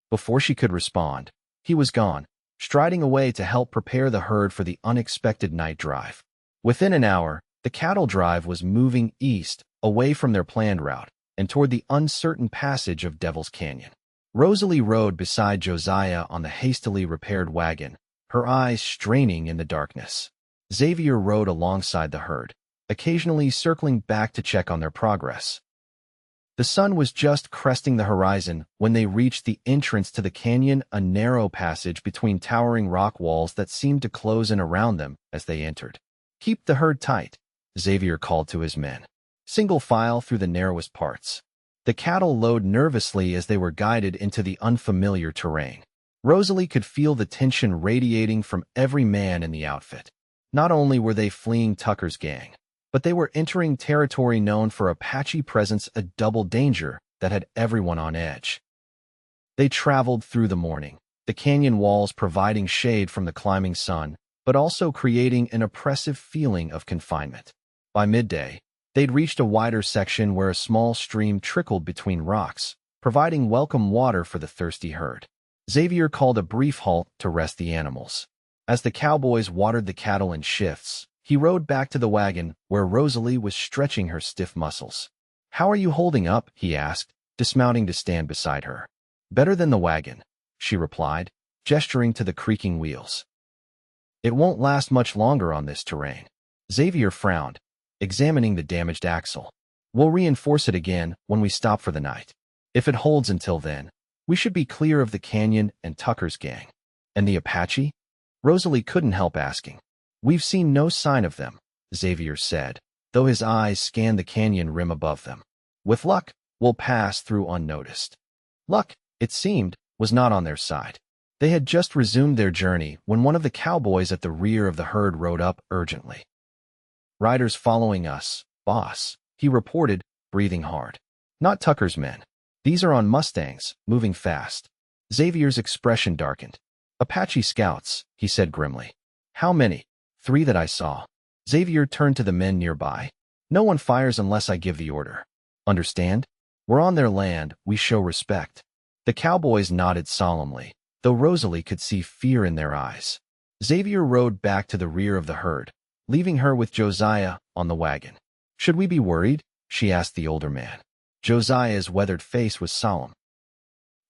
A: Before she could respond, he was gone, striding away to help prepare the herd for the unexpected night drive. Within an hour, the cattle drive was moving east, away from their planned route and toward the uncertain passage of Devil's Canyon. Rosalie rode beside Josiah on the hastily repaired wagon, her eyes straining in the darkness. Xavier rode alongside the herd, occasionally circling back to check on their progress. The sun was just cresting the horizon when they reached the entrance to the canyon, a narrow passage between towering rock walls that seemed to close in around them as they entered. "Keep the herd tight," Xavier called to his men. "Single file through the narrowest parts." The cattle lowed nervously as they were guided into the unfamiliar terrain. Rosalie could feel the tension radiating from every man in the outfit. Not only were they fleeing Tucker's gang, but they were entering territory known for Apache presence, a double danger that had everyone on edge. They traveled through the morning, the canyon walls providing shade from the climbing sun, but also creating an oppressive feeling of confinement. By midday, they'd reached a wider section where a small stream trickled between rocks, providing welcome water for the thirsty herd. Xavier called a brief halt to rest the animals. As the cowboys watered the cattle in shifts, he rode back to the wagon where Rosalie was stretching her stiff muscles. "How are you holding up?" he asked, dismounting to stand beside her. "Better than the wagon," she replied, gesturing to the creaking wheels. "It won't last much longer on this terrain." Xavier frowned, examining the damaged axle. "We'll reinforce it again when we stop for the night. If it holds until then, we should be clear of the canyon and Tucker's gang." "And the Apache?" Rosalie couldn't help asking. "We've seen no sign of them," Xavier said, though his eyes scanned the canyon rim above them. "With luck, we'll pass through unnoticed." Luck, it seemed, was not on their side. They had just resumed their journey when one of the cowboys at the rear of the herd rode up urgently. "Riders following us, boss," he reported, breathing hard. "Not Tucker's men. These are on Mustangs, moving fast." Xavier's expression darkened. "Apache scouts," he said grimly. "How many?" "3 that I saw." Xavier turned to the men nearby. "No one fires unless I give the order. Understand? We're on their land, we show respect." The cowboys nodded solemnly, though Rosalie could see fear in their eyes. Xavier rode back to the rear of the herd, leaving her with Josiah on the wagon. "Should we be worried?" she asked the older man. Josiah's weathered face was solemn.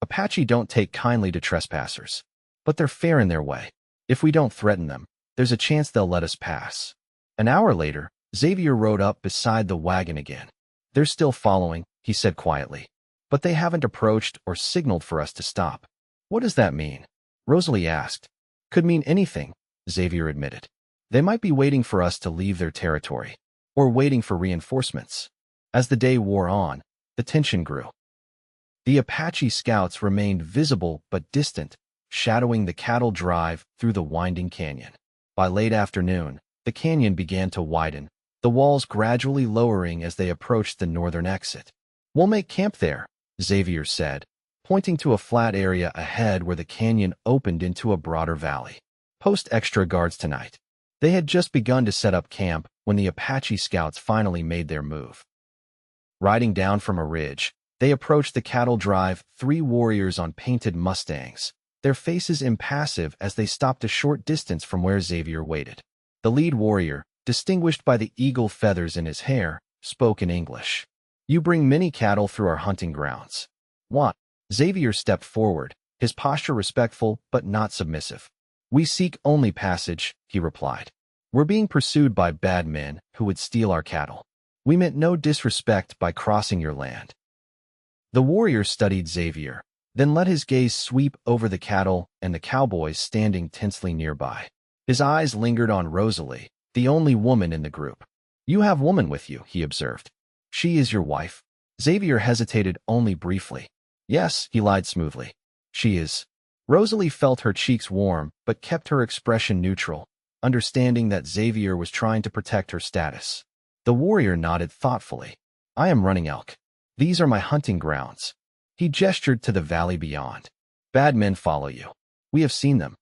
A: "Apache don't take kindly to trespassers, but they're fair in their way. If we don't threaten them, there's a chance they'll let us pass." An hour later, Xavier rode up beside the wagon again. "They're still following," he said quietly, "but they haven't approached or signaled for us to stop." "What does that mean?" Rosalie asked. "Could mean anything," Xavier admitted. "They might be waiting for us to leave their territory, or waiting for reinforcements." As the day wore on, the tension grew. The Apache scouts remained visible but distant, shadowing the cattle drive through the winding canyon. By late afternoon, the canyon began to widen, the walls gradually lowering as they approached the northern exit. "We'll make camp there," Xavier said, pointing to a flat area ahead where the canyon opened into a broader valley. "Post extra guards tonight." They had just begun to set up camp when the Apache scouts finally made their move. Riding down from a ridge, they approached the cattle drive, 3 warriors on painted Mustangs, their faces impassive as they stopped a short distance from where Xavier waited. The lead warrior, distinguished by the eagle feathers in his hair, spoke in English. "You bring many cattle through our hunting grounds." "What?" Xavier stepped forward, his posture respectful but not submissive. "We seek only passage," he replied. "We're being pursued by bad men who would steal our cattle. We meant no disrespect by crossing your land." The warrior studied Xavier, then let his gaze sweep over the cattle and the cowboys standing tensely nearby. His eyes lingered on Rosalie, the only woman in the group. "You have woman with you," he observed. "She is your wife?" Xavier hesitated only briefly. "Yes," he lied smoothly. "She is." Rosalie felt her cheeks warm but kept her expression neutral, understanding that Xavier was trying to protect her status. The warrior nodded thoughtfully. "I am running elk. These are my hunting grounds." He gestured to the valley beyond. "Bad men follow you. We have seen them."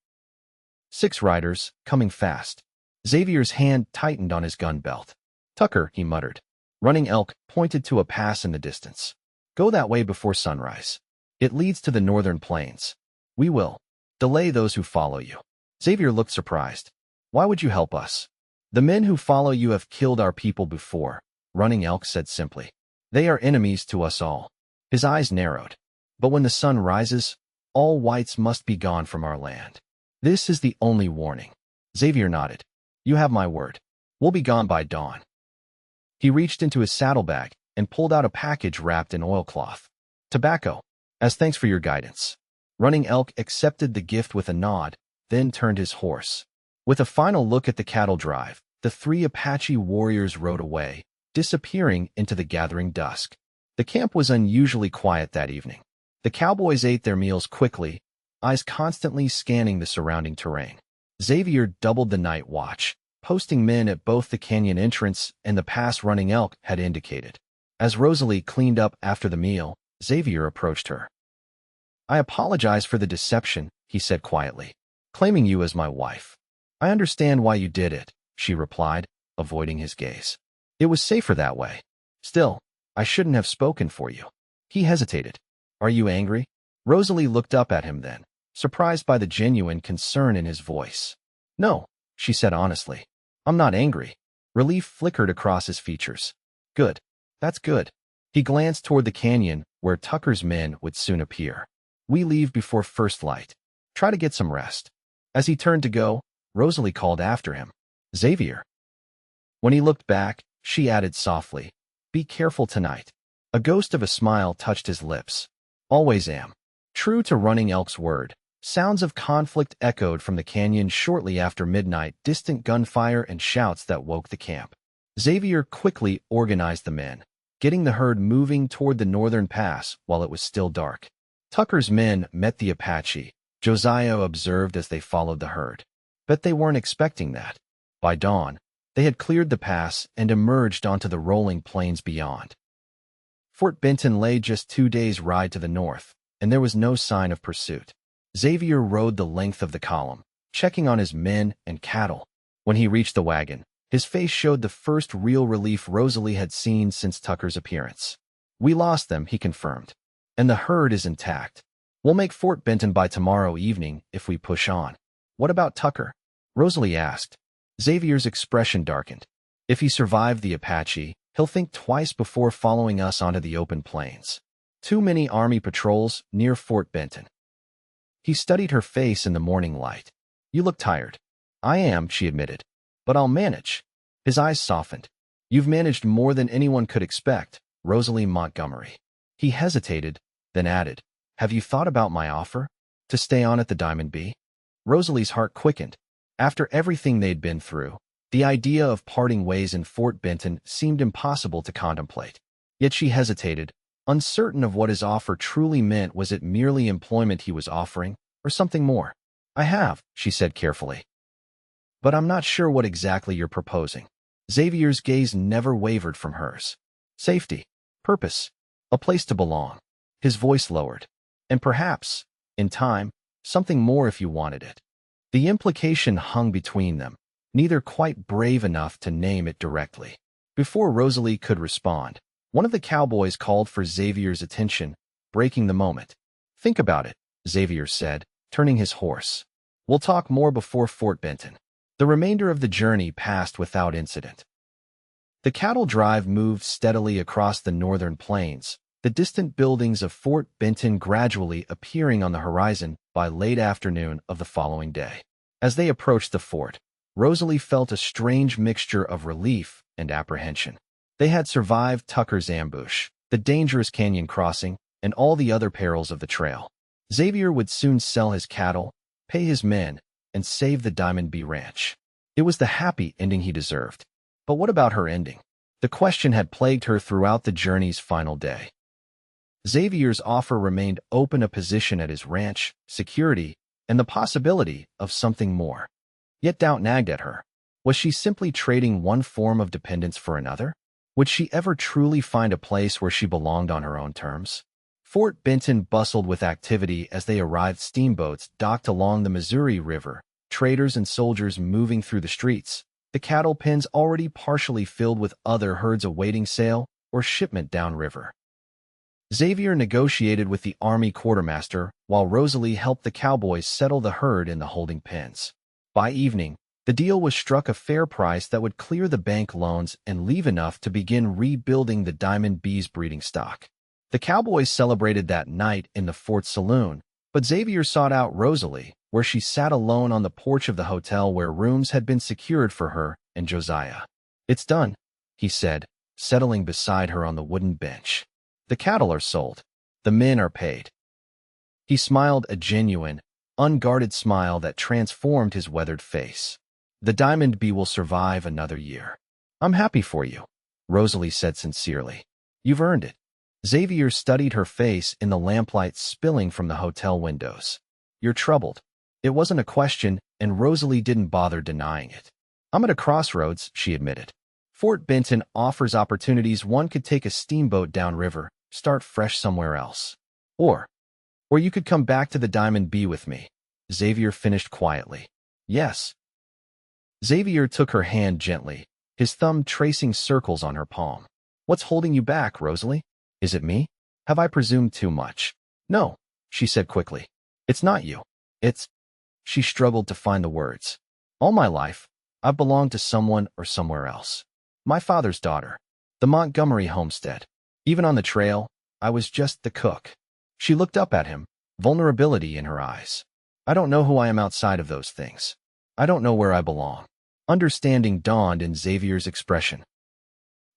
A: 6 riders, coming fast. Xavier's hand tightened on his gun belt. "Tucker," he muttered. Running elk pointed to a pass in the distance. "Go that way before sunrise. It leads to the northern plains. We will delay those who follow you." Xavier looked surprised. "Why would you help us?" "The men who follow you have killed our people before," Running Elk said simply. They are enemies to us all. His eyes narrowed. But when the sun rises, all whites must be gone from our land. This is the only warning. Xavier nodded. You have my word. We'll be gone by dawn. He reached into his saddlebag and pulled out a package wrapped in oilcloth. Tobacco, as thanks for your guidance. Running Elk accepted the gift with a nod, then turned his horse. With a final look at the cattle drive, the three Apache warriors rode away, disappearing into the gathering dusk. The camp was unusually quiet that evening. The cowboys ate their meals quickly, eyes constantly scanning the surrounding terrain. Xavier doubled the night watch, posting men at both the canyon entrance and the pass Running Elk had indicated. As Rosalie cleaned up after the meal, Xavier approached her. I apologize for the deception, he said quietly, claiming you as my wife. I understand why you did it, she replied, avoiding his gaze. It was safer that way. Still, I shouldn't have spoken for you. He hesitated. Are you angry? Rosalie looked up at him then, surprised by the genuine concern in his voice. No, she said honestly. I'm not angry. Relief flickered across his features. Good. That's good. He glanced toward the canyon, where Tucker's men would soon appear. We leave before first light. Try to get some rest. As he turned to go, Rosalie called after him. Xavier. When he looked back, she added softly, Be careful tonight. A ghost of a smile touched his lips. Always am. True to Running Elk's word, sounds of conflict echoed from the canyon shortly after midnight, distant gunfire and shouts that woke the camp. Xavier quickly organized the men, getting the herd moving toward the northern pass while it was still dark. Tucker's men met the Apache, Josiah observed as they followed the herd. Bet they weren't expecting that. By dawn, they had cleared the pass and emerged onto the rolling plains beyond. Fort Benton lay just 2 days' ride to the north, and there was no sign of pursuit. Xavier rode the length of the column, checking on his men and cattle. When he reached the wagon, his face showed the first real relief Rosalie had seen since Tucker's appearance. We lost them, he confirmed, and the herd is intact. We'll make Fort Benton by tomorrow evening if we push on. What about Tucker? Rosalie asked. Xavier's expression darkened. If he survived the Apache, he'll think twice before following us onto the open plains. Too many army patrols near Fort Benton. He studied her face in the morning light. You look tired. I am, she admitted. But I'll manage. His eyes softened. You've managed more than anyone could expect, Rosalie Montgomery. He hesitated, then added, Have you thought about my offer? To stay on at the Diamond B? Rosalie's heart quickened. After everything they'd been through, the idea of parting ways in Fort Benton seemed impossible to contemplate. Yet she hesitated, uncertain of what his offer truly meant. Was it merely employment he was offering, or something more? I have, she said carefully. But I'm not sure what exactly you're proposing. Xavier's gaze never wavered from hers. Safety, purpose, a place to belong. His voice lowered. And perhaps, in time, something more if you wanted it. The implication hung between them, neither quite brave enough to name it directly. Before Rosalie could respond, one of the cowboys called for Xavier's attention, breaking the moment. Think about it, Xavier said, turning his horse. We'll talk more before Fort Benton. The remainder of the journey passed without incident. The cattle drive moved steadily across the northern plains, the distant buildings of Fort Benton gradually appearing on the horizon by late afternoon of the following day. As they approached the fort, Rosalie felt a strange mixture of relief and apprehension. They had survived Tucker's ambush, the dangerous canyon crossing, and all the other perils of the trail. Xavier would soon sell his cattle, pay his men, and save the Diamond B Ranch. It was the happy ending he deserved. But what about her ending? The question had plagued her throughout the journey's final day. Xavier's offer remained open: a position at his ranch, security, and the possibility of something more. Yet doubt nagged at her. Was she simply trading one form of dependence for another? Would she ever truly find a place where she belonged on her own terms? Fort Benton bustled with activity as they arrived. Steamboats docked along the Missouri River, traders and soldiers moving through the streets, the cattle pens already partially filled with other herds awaiting sale or shipment downriver. Xavier negotiated with the army quartermaster, while Rosalie helped the cowboys settle the herd in the holding pens. By evening, The deal was struck a fair price that would clear the bank loans and leave enough to begin rebuilding the Diamond B's breeding stock. The Cowboys celebrated that night in the Fort Saloon, but Xavier sought out Rosalie, where she sat alone on the porch of the hotel where rooms had been secured for her and Josiah. "It's done," he said, settling beside her on the wooden bench. "The cattle are sold. The men are paid." He smiled a genuine, unguarded smile that transformed his weathered face. "The Diamond B will survive another year." "I'm happy for you," Rosalie said sincerely. "You've earned it." Xavier studied her face in the lamplight spilling from the hotel windows. "You're troubled." It wasn't a question, and Rosalie didn't bother denying it. "I'm at a crossroads," she admitted. "Fort Benton offers opportunities. One could take a steamboat downriver, start fresh somewhere else. Or you could come back to the Diamond B with me." Xavier finished quietly. "Yes." Xavier took her hand gently, his thumb tracing circles on her palm. "What's holding you back, Rosalie? Is it me? Have I presumed too much?" "No," she said quickly. "It's not you. It's—" She struggled to find the words. "All my life, I've belonged to someone or somewhere else. My father's daughter. The Montgomery homestead. Even on the trail, I was just the cook." She looked up at him, vulnerability in her eyes. "I don't know who I am outside of those things. I don't know where I belong." Understanding dawned in Xavier's expression.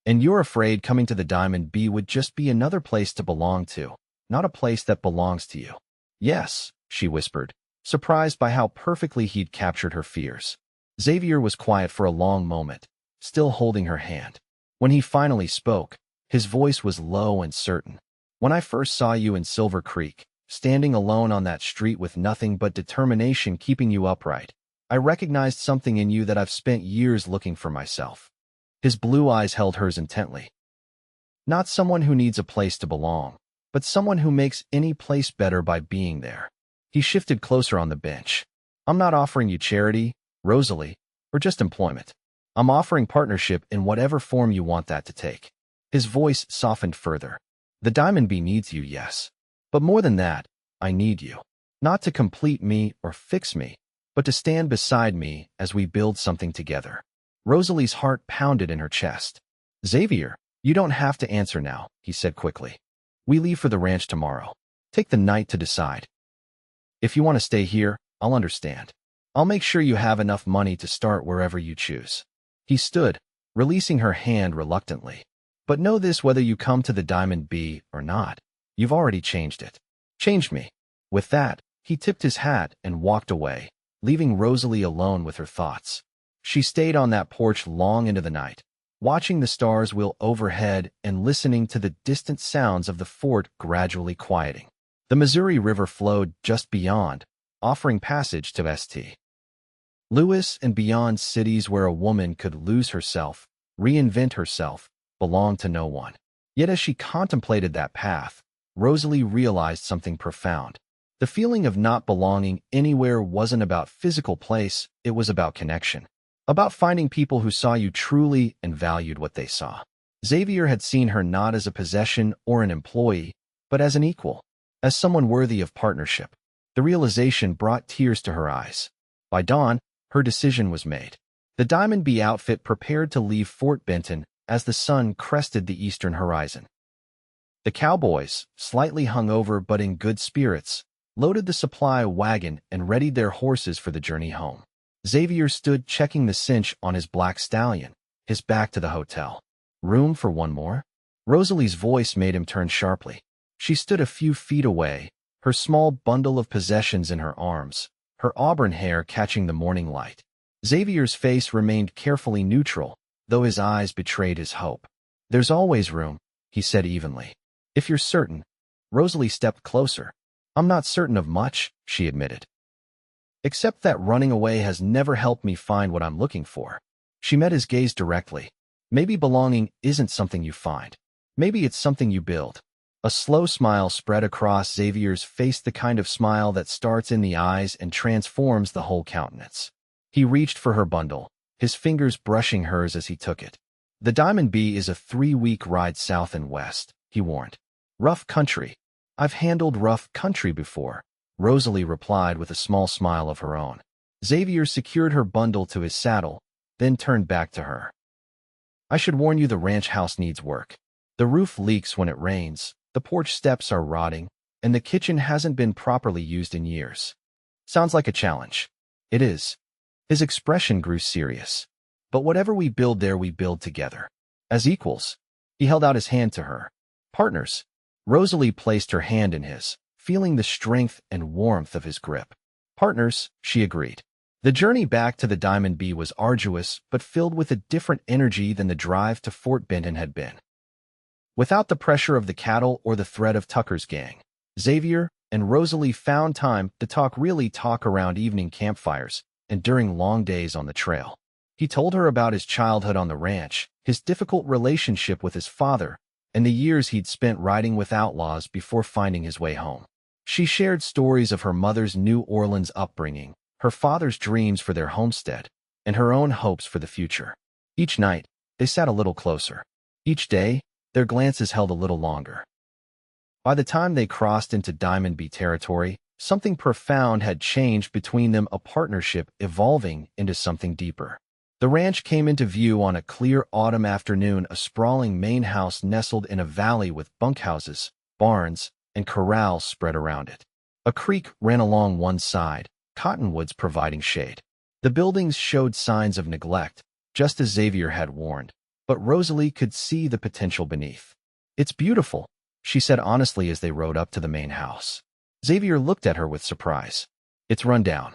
A: "And you're afraid coming to the Diamond B would just be another place to belong to, not a place that belongs to you." "Yes," she whispered, surprised by how perfectly he'd captured her fears. Xavier was quiet for a long moment, still holding her hand. When he finally spoke, his voice was low and certain. "When I first saw you in Silver Creek, standing alone on that street with nothing but determination keeping you upright, I recognized something in you that I've spent years looking for myself." His blue eyes held hers intently. "Not someone who needs a place to belong, but someone who makes any place better by being there." He shifted closer on the bench. "I'm not offering you charity, Rosalie, or just employment. I'm offering partnership in whatever form you want that to take." His voice softened further. "The Diamond B needs you, yes. But more than that, I need you. Not to complete me or fix me, but to stand beside me as we build something together." Rosalie's heart pounded in her chest. "Xavier, you don't have to answer now," he said quickly. "We leave for the ranch tomorrow. Take the night to decide. If you want to stay here, I'll understand. I'll make sure you have enough money to start wherever you choose." He stood, releasing her hand reluctantly. "But know this, whether you come to the Diamond B or not, you've already changed it. Changed me." With that, he tipped his hat and walked away, leaving Rosalie alone with her thoughts. She stayed on that porch long into the night, watching the stars wheel overhead and listening to the distant sounds of the fort gradually quieting. The Missouri River flowed just beyond, offering passage to St. Louis and beyond, cities where a woman could lose herself, reinvent herself, belong to no one. Yet as she contemplated that path, Rosalie realized something profound. The feeling of not belonging anywhere wasn't about physical place, it was about connection. About finding people who saw you truly and valued what they saw. Xavier had seen her not as a possession or an employee, but as an equal, as someone worthy of partnership. The realization brought tears to her eyes. By dawn, her decision was made. The Diamond B outfit prepared to leave Fort Benton as the sun crested the eastern horizon. The Cowboys, slightly hungover but in good spirits, loaded the supply wagon and readied their horses for the journey home. Xavier stood checking the cinch on his black stallion, his back to the hotel. "Room for one more?" Rosalie's voice made him turn sharply. She stood a few feet away, her small bundle of possessions in her arms, her auburn hair catching the morning light. Xavier's face remained carefully neutral, though his eyes betrayed his hope. "There's always room," he said evenly. "If you're certain." Rosalie stepped closer. "I'm not certain of much," she admitted. "Except that running away has never helped me find what I'm looking for." She met his gaze directly. "Maybe belonging isn't something you find. Maybe it's something you build." A slow smile spread across Xavier's face, the kind of smile that starts in the eyes and transforms the whole countenance. He reached for her bundle, his fingers brushing hers as he took it. "The Diamond B is a 3-week ride south and west," he warned. "Rough country." "I've handled rough country before," Rosalie replied with a small smile of her own. Xavier secured her bundle to his saddle, then turned back to her. I should warn you, the ranch house needs work. The roof leaks when it rains, the porch steps are rotting, and the kitchen hasn't been properly used in years. Sounds like a challenge. It is. His expression grew serious. But whatever we build there, we build together. As equals. He held out his hand to her. Partners. Rosalie placed her hand in his, feeling the strength and warmth of his grip. Partners, she agreed. The journey back to the Diamond Bee was arduous, but filled with a different energy than the drive to Fort Benton had been. Without the pressure of the cattle or the threat of Tucker's gang, Xavier and Rosalie found time to talk around evening campfires and during long days on the trail. He told her about his childhood on the ranch, his difficult relationship with his father, and the years he'd spent riding with outlaws before finding his way home. She shared stories of her mother's New Orleans upbringing, her father's dreams for their homestead, and her own hopes for the future. Each night, they sat a little closer. Each day, their glances held a little longer. By the time they crossed into Diamond Bee territory, something profound had changed between them, a partnership evolving into something deeper. The ranch came into view on a clear autumn afternoon, a sprawling main house nestled in a valley with bunkhouses, barns, and corrals spread around it. A creek ran along one side, cottonwoods providing shade. The buildings showed signs of neglect, just as Xavier had warned, but Rosalie could see the potential beneath. It's beautiful, she said honestly as they rode up to the main house. Xavier looked at her with surprise. It's run down.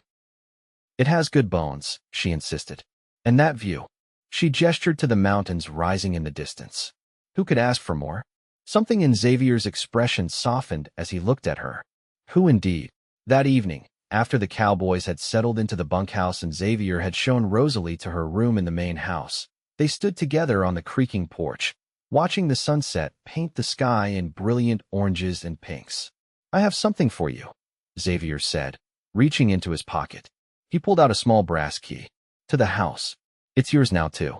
A: It has good bones, she insisted. And that view. She gestured to the mountains rising in the distance. Who could ask for more? Something in Xavier's expression softened as he looked at her. Who indeed? That evening, after the Cowboys had settled into the bunkhouse and Xavier had shown Rosalie to her room in the main house, they stood together on the creaking porch, watching the sunset paint the sky in brilliant oranges and pinks. I have something for you, Xavier said, reaching into his pocket. He pulled out a small brass key. To the house. It's yours now, too.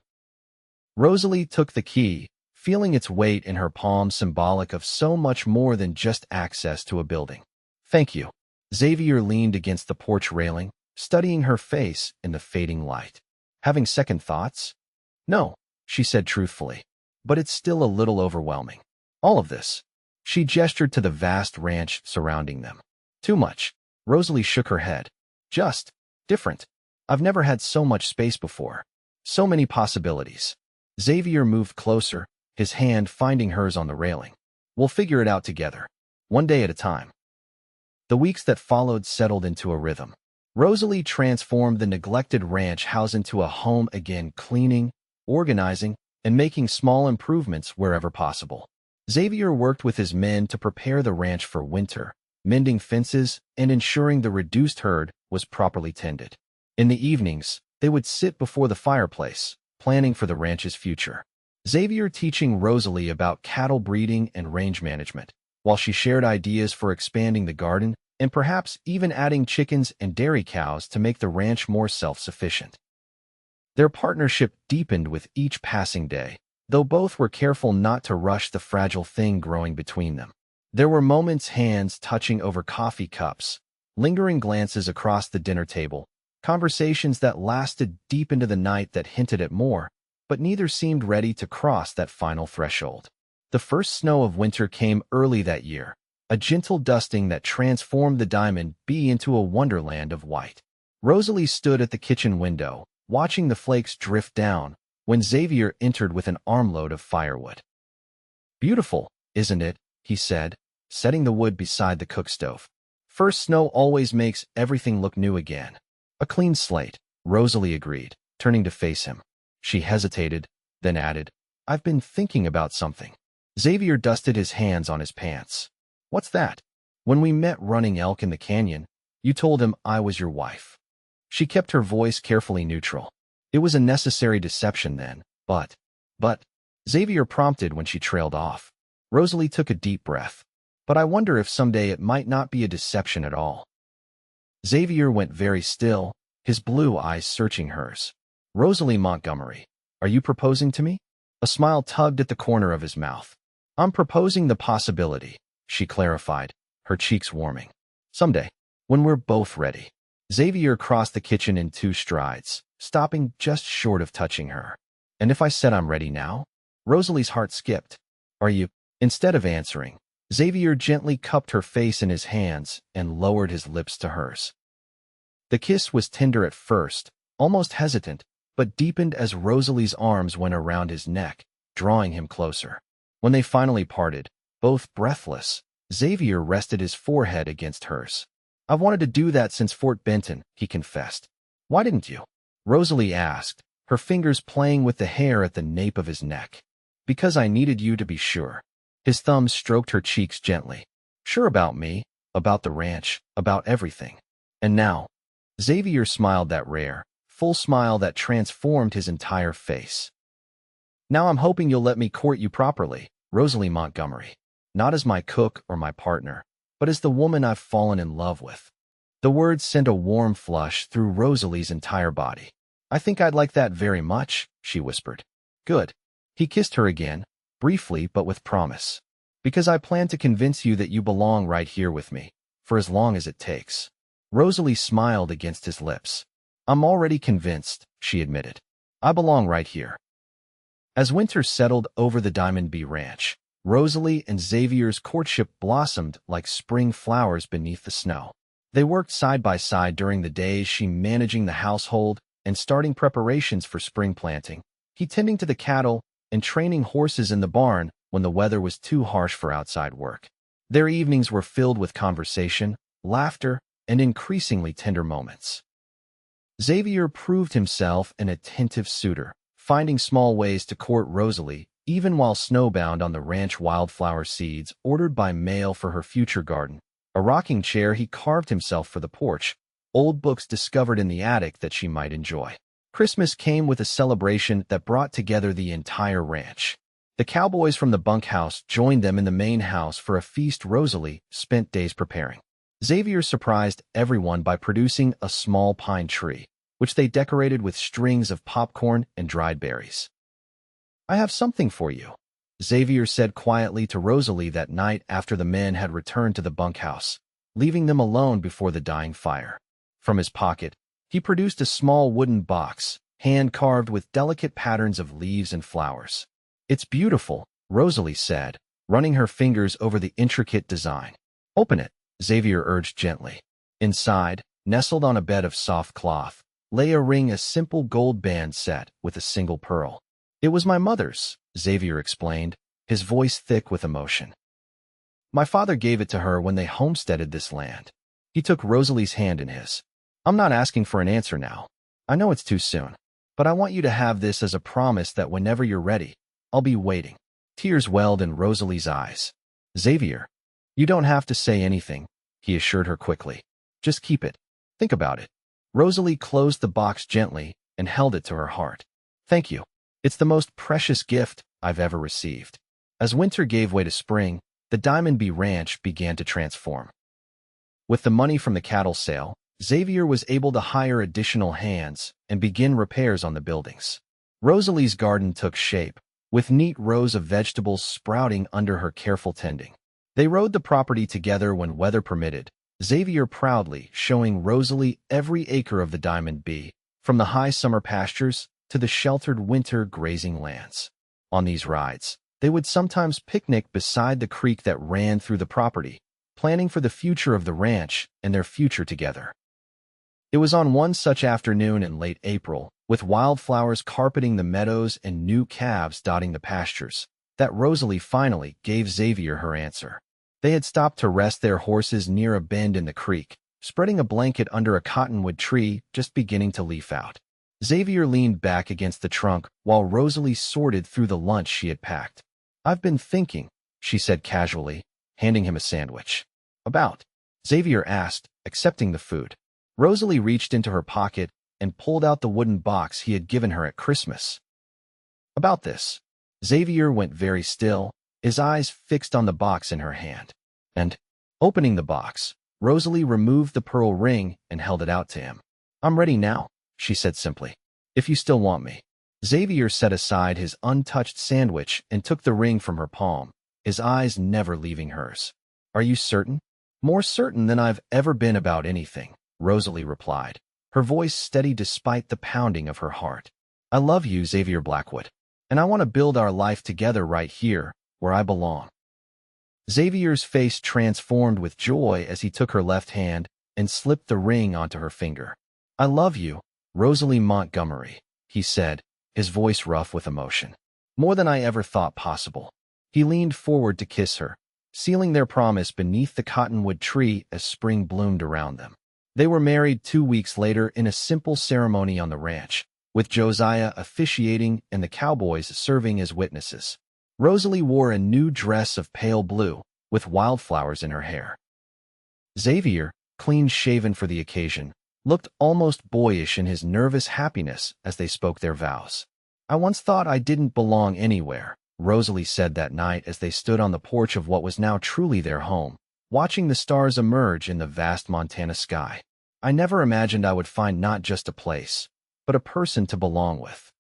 A: Rosalie took the key, feeling its weight in her palm, symbolic of so much more than just access to a building. Thank you. Xavier leaned against the porch railing, studying her face in the fading light. Having second thoughts? No, she said truthfully, but it's still a little overwhelming. All of this. She gestured to the vast ranch surrounding them. Too much. Rosalie shook her head. Just different. I've never had so much space before. So many possibilities. Xavier moved closer, his hand finding hers on the railing. We'll figure it out together. One day at a time. The weeks that followed settled into a rhythm. Rosalie transformed the neglected ranch house into a home again, cleaning, organizing, and making small improvements wherever possible. Xavier worked with his men to prepare the ranch for winter, mending fences and ensuring the reduced herd was properly tended. In the evenings, they would sit before the fireplace, planning for the ranch's future. Xavier teaching Rosalie about cattle breeding and range management, while she shared ideas for expanding the garden and perhaps even adding chickens and dairy cows to make the ranch more self-sufficient. Their partnership deepened with each passing day, though both were careful not to rush the fragile thing growing between them. There were moments, hands touching over coffee cups, lingering glances across the dinner table, conversations that lasted deep into the night that hinted at more, but neither seemed ready to cross that final threshold. The first snow of winter came early that year, a gentle dusting that transformed the Diamond Bee into a wonderland of white. Rosalie stood at the kitchen window, watching the flakes drift down, when Xavier entered with an armload of firewood. Beautiful, isn't it? He said, setting the wood beside the cook stove. First snow always makes everything look new again. A clean slate, Rosalie agreed, turning to face him. She hesitated, then added, I've been thinking about something. Xavier dusted his hands on his pants. What's that? When we met running elk in the canyon, you told him I was your wife. She kept her voice carefully neutral. It was a necessary deception then, but, Xavier prompted when she trailed off. Rosalie took a deep breath. But I wonder if someday it might not be a deception at all. Xavier went very still, his blue eyes searching hers. Rosalie Montgomery, are you proposing to me? A smile tugged at the corner of his mouth. I'm proposing the possibility, she clarified, her cheeks warming. Someday, when we're both ready. Xavier crossed the kitchen in 2 strides, stopping just short of touching her. And if I said I'm ready now? Rosalie's heart skipped. Are you? Instead of answering, Xavier gently cupped her face in his hands and lowered his lips to hers. The kiss was tender at first, almost hesitant, but deepened as Rosalie's arms went around his neck, drawing him closer. When they finally parted, both breathless, Xavier rested his forehead against hers. I've wanted to do that since Fort Benton, he confessed. Why didn't you? Rosalie asked, her fingers playing with the hair at the nape of his neck. Because I needed you to be sure. His thumbs stroked her cheeks gently. Sure about me, about the ranch, about everything. And now, Xavier smiled that rare, full smile that transformed his entire face. Now I'm hoping you'll let me court you properly, Rosalie Montgomery. Not as my cook or my partner, but as the woman I've fallen in love with. The words sent a warm flush through Rosalie's entire body. I think I'd like that very much, she whispered. Good. He kissed her again, briefly but with promise. Because I plan to convince you that you belong right here with me, for as long as it takes. Rosalie smiled against his lips. I'm already convinced, she admitted. I belong right here. As winter settled over the Diamond B Ranch, Rosalie and Xavier's courtship blossomed like spring flowers beneath the snow. They worked side by side during the days, she managing the household and starting preparations for spring planting, he tending to the cattle and training horses in the barn when the weather was too harsh for outside work. Their evenings were filled with conversation, laughter, and increasingly tender moments. Xavier proved himself an attentive suitor, finding small ways to court Rosalie, even while snowbound on the ranch wildflower seeds ordered by mail for her future garden. A rocking chair he carved himself for the porch, old books discovered in the attic that she might enjoy. Christmas came with a celebration that brought together the entire ranch. The cowboys from the bunkhouse joined them in the main house for a feast Rosalie spent days preparing. Xavier surprised everyone by producing a small pine tree, which they decorated with strings of popcorn and dried berries. I have something for you, Xavier said quietly to Rosalie that night after the men had returned to the bunkhouse, leaving them alone before the dying fire. From his pocket, he produced a small wooden box, hand-carved with delicate patterns of leaves and flowers. It's beautiful, Rosalie said, running her fingers over the intricate design. Open it, Xavier urged gently. Inside, nestled on a bed of soft cloth, lay a ring, a simple gold band set with a single pearl. It was my mother's, Xavier explained, his voice thick with emotion. My father gave it to her when they homesteaded this land. He took Rosalie's hand in his. I'm not asking for an answer now. I know it's too soon, but I want you to have this as a promise that whenever you're ready, I'll be waiting. Tears welled in Rosalie's eyes. Xavier, you don't have to say anything, he assured her quickly. Just keep it. Think about it. Rosalie closed the box gently and held it to her heart. Thank you. It's the most precious gift I've ever received. As winter gave way to spring, the Diamond B Ranch began to transform. With the money from the cattle sale, Xavier was able to hire additional hands and begin repairs on the buildings. Rosalie's garden took shape, with neat rows of vegetables sprouting under her careful tending. They rode the property together when weather permitted, Xavier proudly showing Rosalie every acre of the Diamond B, from the high summer pastures to the sheltered winter grazing lands. On these rides, they would sometimes picnic beside the creek that ran through the property, planning for the future of the ranch and their future together. It was on one such afternoon in late April, with wildflowers carpeting the meadows and new calves dotting the pastures, that Rosalie finally gave Xavier her answer. They had stopped to rest their horses near a bend in the creek, spreading a blanket under a cottonwood tree just beginning to leaf out. Xavier leaned back against the trunk while Rosalie sorted through the lunch she had packed. I've been thinking, she said casually, handing him a sandwich. About? Xavier asked, accepting the food. Rosalie reached into her pocket and pulled out the wooden box he had given her at Christmas. About this. Xavier went very still, his eyes fixed on the box in her hand. And, opening the box, Rosalie removed the pearl ring and held it out to him. I'm ready now, she said simply. If you still want me. Xavier set aside his untouched sandwich and took the ring from her palm, his eyes never leaving hers. Are you certain? More certain than I've ever been about anything, Rosalie replied, her voice steady despite the pounding of her heart. I love you, Xavier Blackwood, and I want to build our life together right here, where I belong. Xavier's face transformed with joy as he took her left hand and slipped the ring onto her finger. I love you, Rosalie Montgomery, he said, his voice rough with emotion. More than I ever thought possible. He leaned forward to kiss her, sealing their promise beneath the cottonwood tree as spring bloomed around them. They were married 2 weeks later in a simple ceremony on the ranch, with Josiah officiating and the Cowboys serving as witnesses. Rosalie wore a new dress of pale blue, with wildflowers in her hair. Xavier, clean-shaven for the occasion, looked almost boyish in his nervous happiness as they spoke their vows. I once thought I didn't belong anywhere, Rosalie said that night as they stood on the porch of what was now truly their home, watching the stars emerge in the vast Montana sky. I never imagined I would find not just a place, but a person to belong with.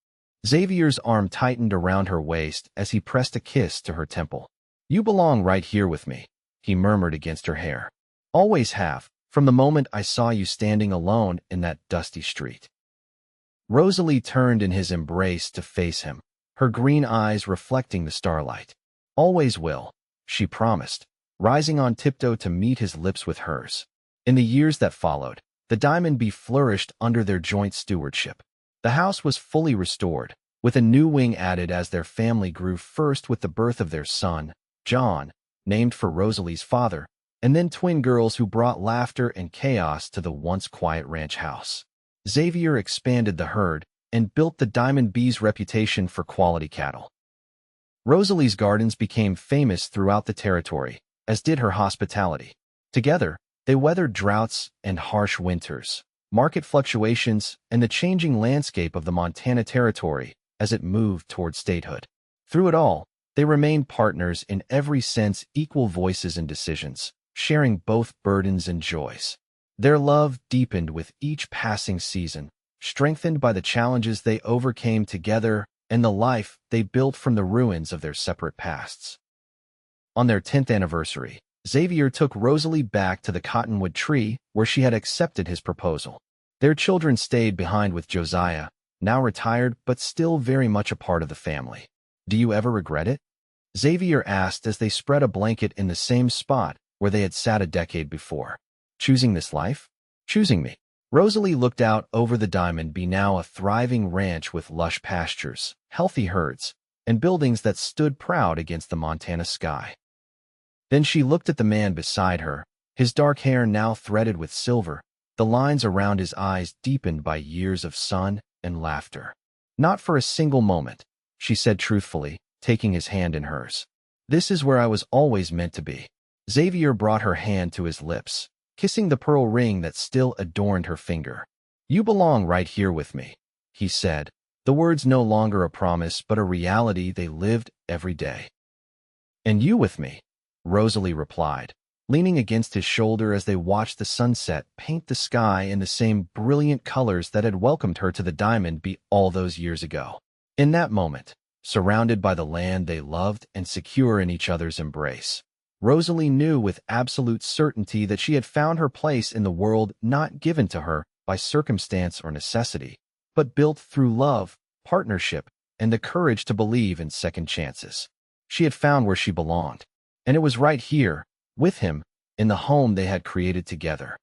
A: Xavier's arm tightened around her waist as he pressed a kiss to her temple. You belong right here with me, he murmured against her hair. Always have, from the moment I saw you standing alone in that dusty street. Rosalie turned in his embrace to face him, her green eyes reflecting the starlight. Always will, she promised, rising on tiptoe to meet his lips with hers. In the years that followed, the Diamond Bee flourished under their joint stewardship. The house was fully restored, with a new wing added as their family grew, first with the birth of their son, John, named for Rosalie's father, and then twin girls who brought laughter and chaos to the once quiet ranch house. Xavier expanded the herd and built the Diamond Bee's reputation for quality cattle. Rosalie's gardens became famous throughout the territory, as did her hospitality. Together, they weathered droughts and harsh winters, market fluctuations, and the changing landscape of the Montana Territory as it moved toward statehood. Through it all, they remained partners in every sense, equal voices and decisions, sharing both burdens and joys. Their love deepened with each passing season, strengthened by the challenges they overcame together and the life they built from the ruins of their separate pasts. On their 10th anniversary, Xavier took Rosalie back to the cottonwood tree where she had accepted his proposal. Their children stayed behind with Josiah, now retired but still very much a part of the family. Do you ever regret it? Xavier asked as they spread a blanket in the same spot where they had sat a decade before. Choosing this life? Choosing me. Rosalie looked out over the Diamond Bee, now a thriving ranch with lush pastures, healthy herds, and buildings that stood proud against the Montana sky. Then she looked at the man beside her, his dark hair now threaded with silver, the lines around his eyes deepened by years of sun and laughter. Not for a single moment, she said truthfully, taking his hand in hers. This is where I was always meant to be. Xavier brought her hand to his lips, kissing the pearl ring that still adorned her finger. You belong right here with me, he said, the words no longer a promise but a reality they lived every day. And you with me, Rosalie replied, leaning against his shoulder as they watched the sunset paint the sky in the same brilliant colors that had welcomed her to the Diamond Bee all those years ago. In that moment, surrounded by the land they loved and secure in each other's embrace, Rosalie knew with absolute certainty that she had found her place in the world, not given to her by circumstance or necessity, but built through love, partnership, and the courage to believe in second chances. She had found where she belonged, and it was right here, with him, in the home they had created together.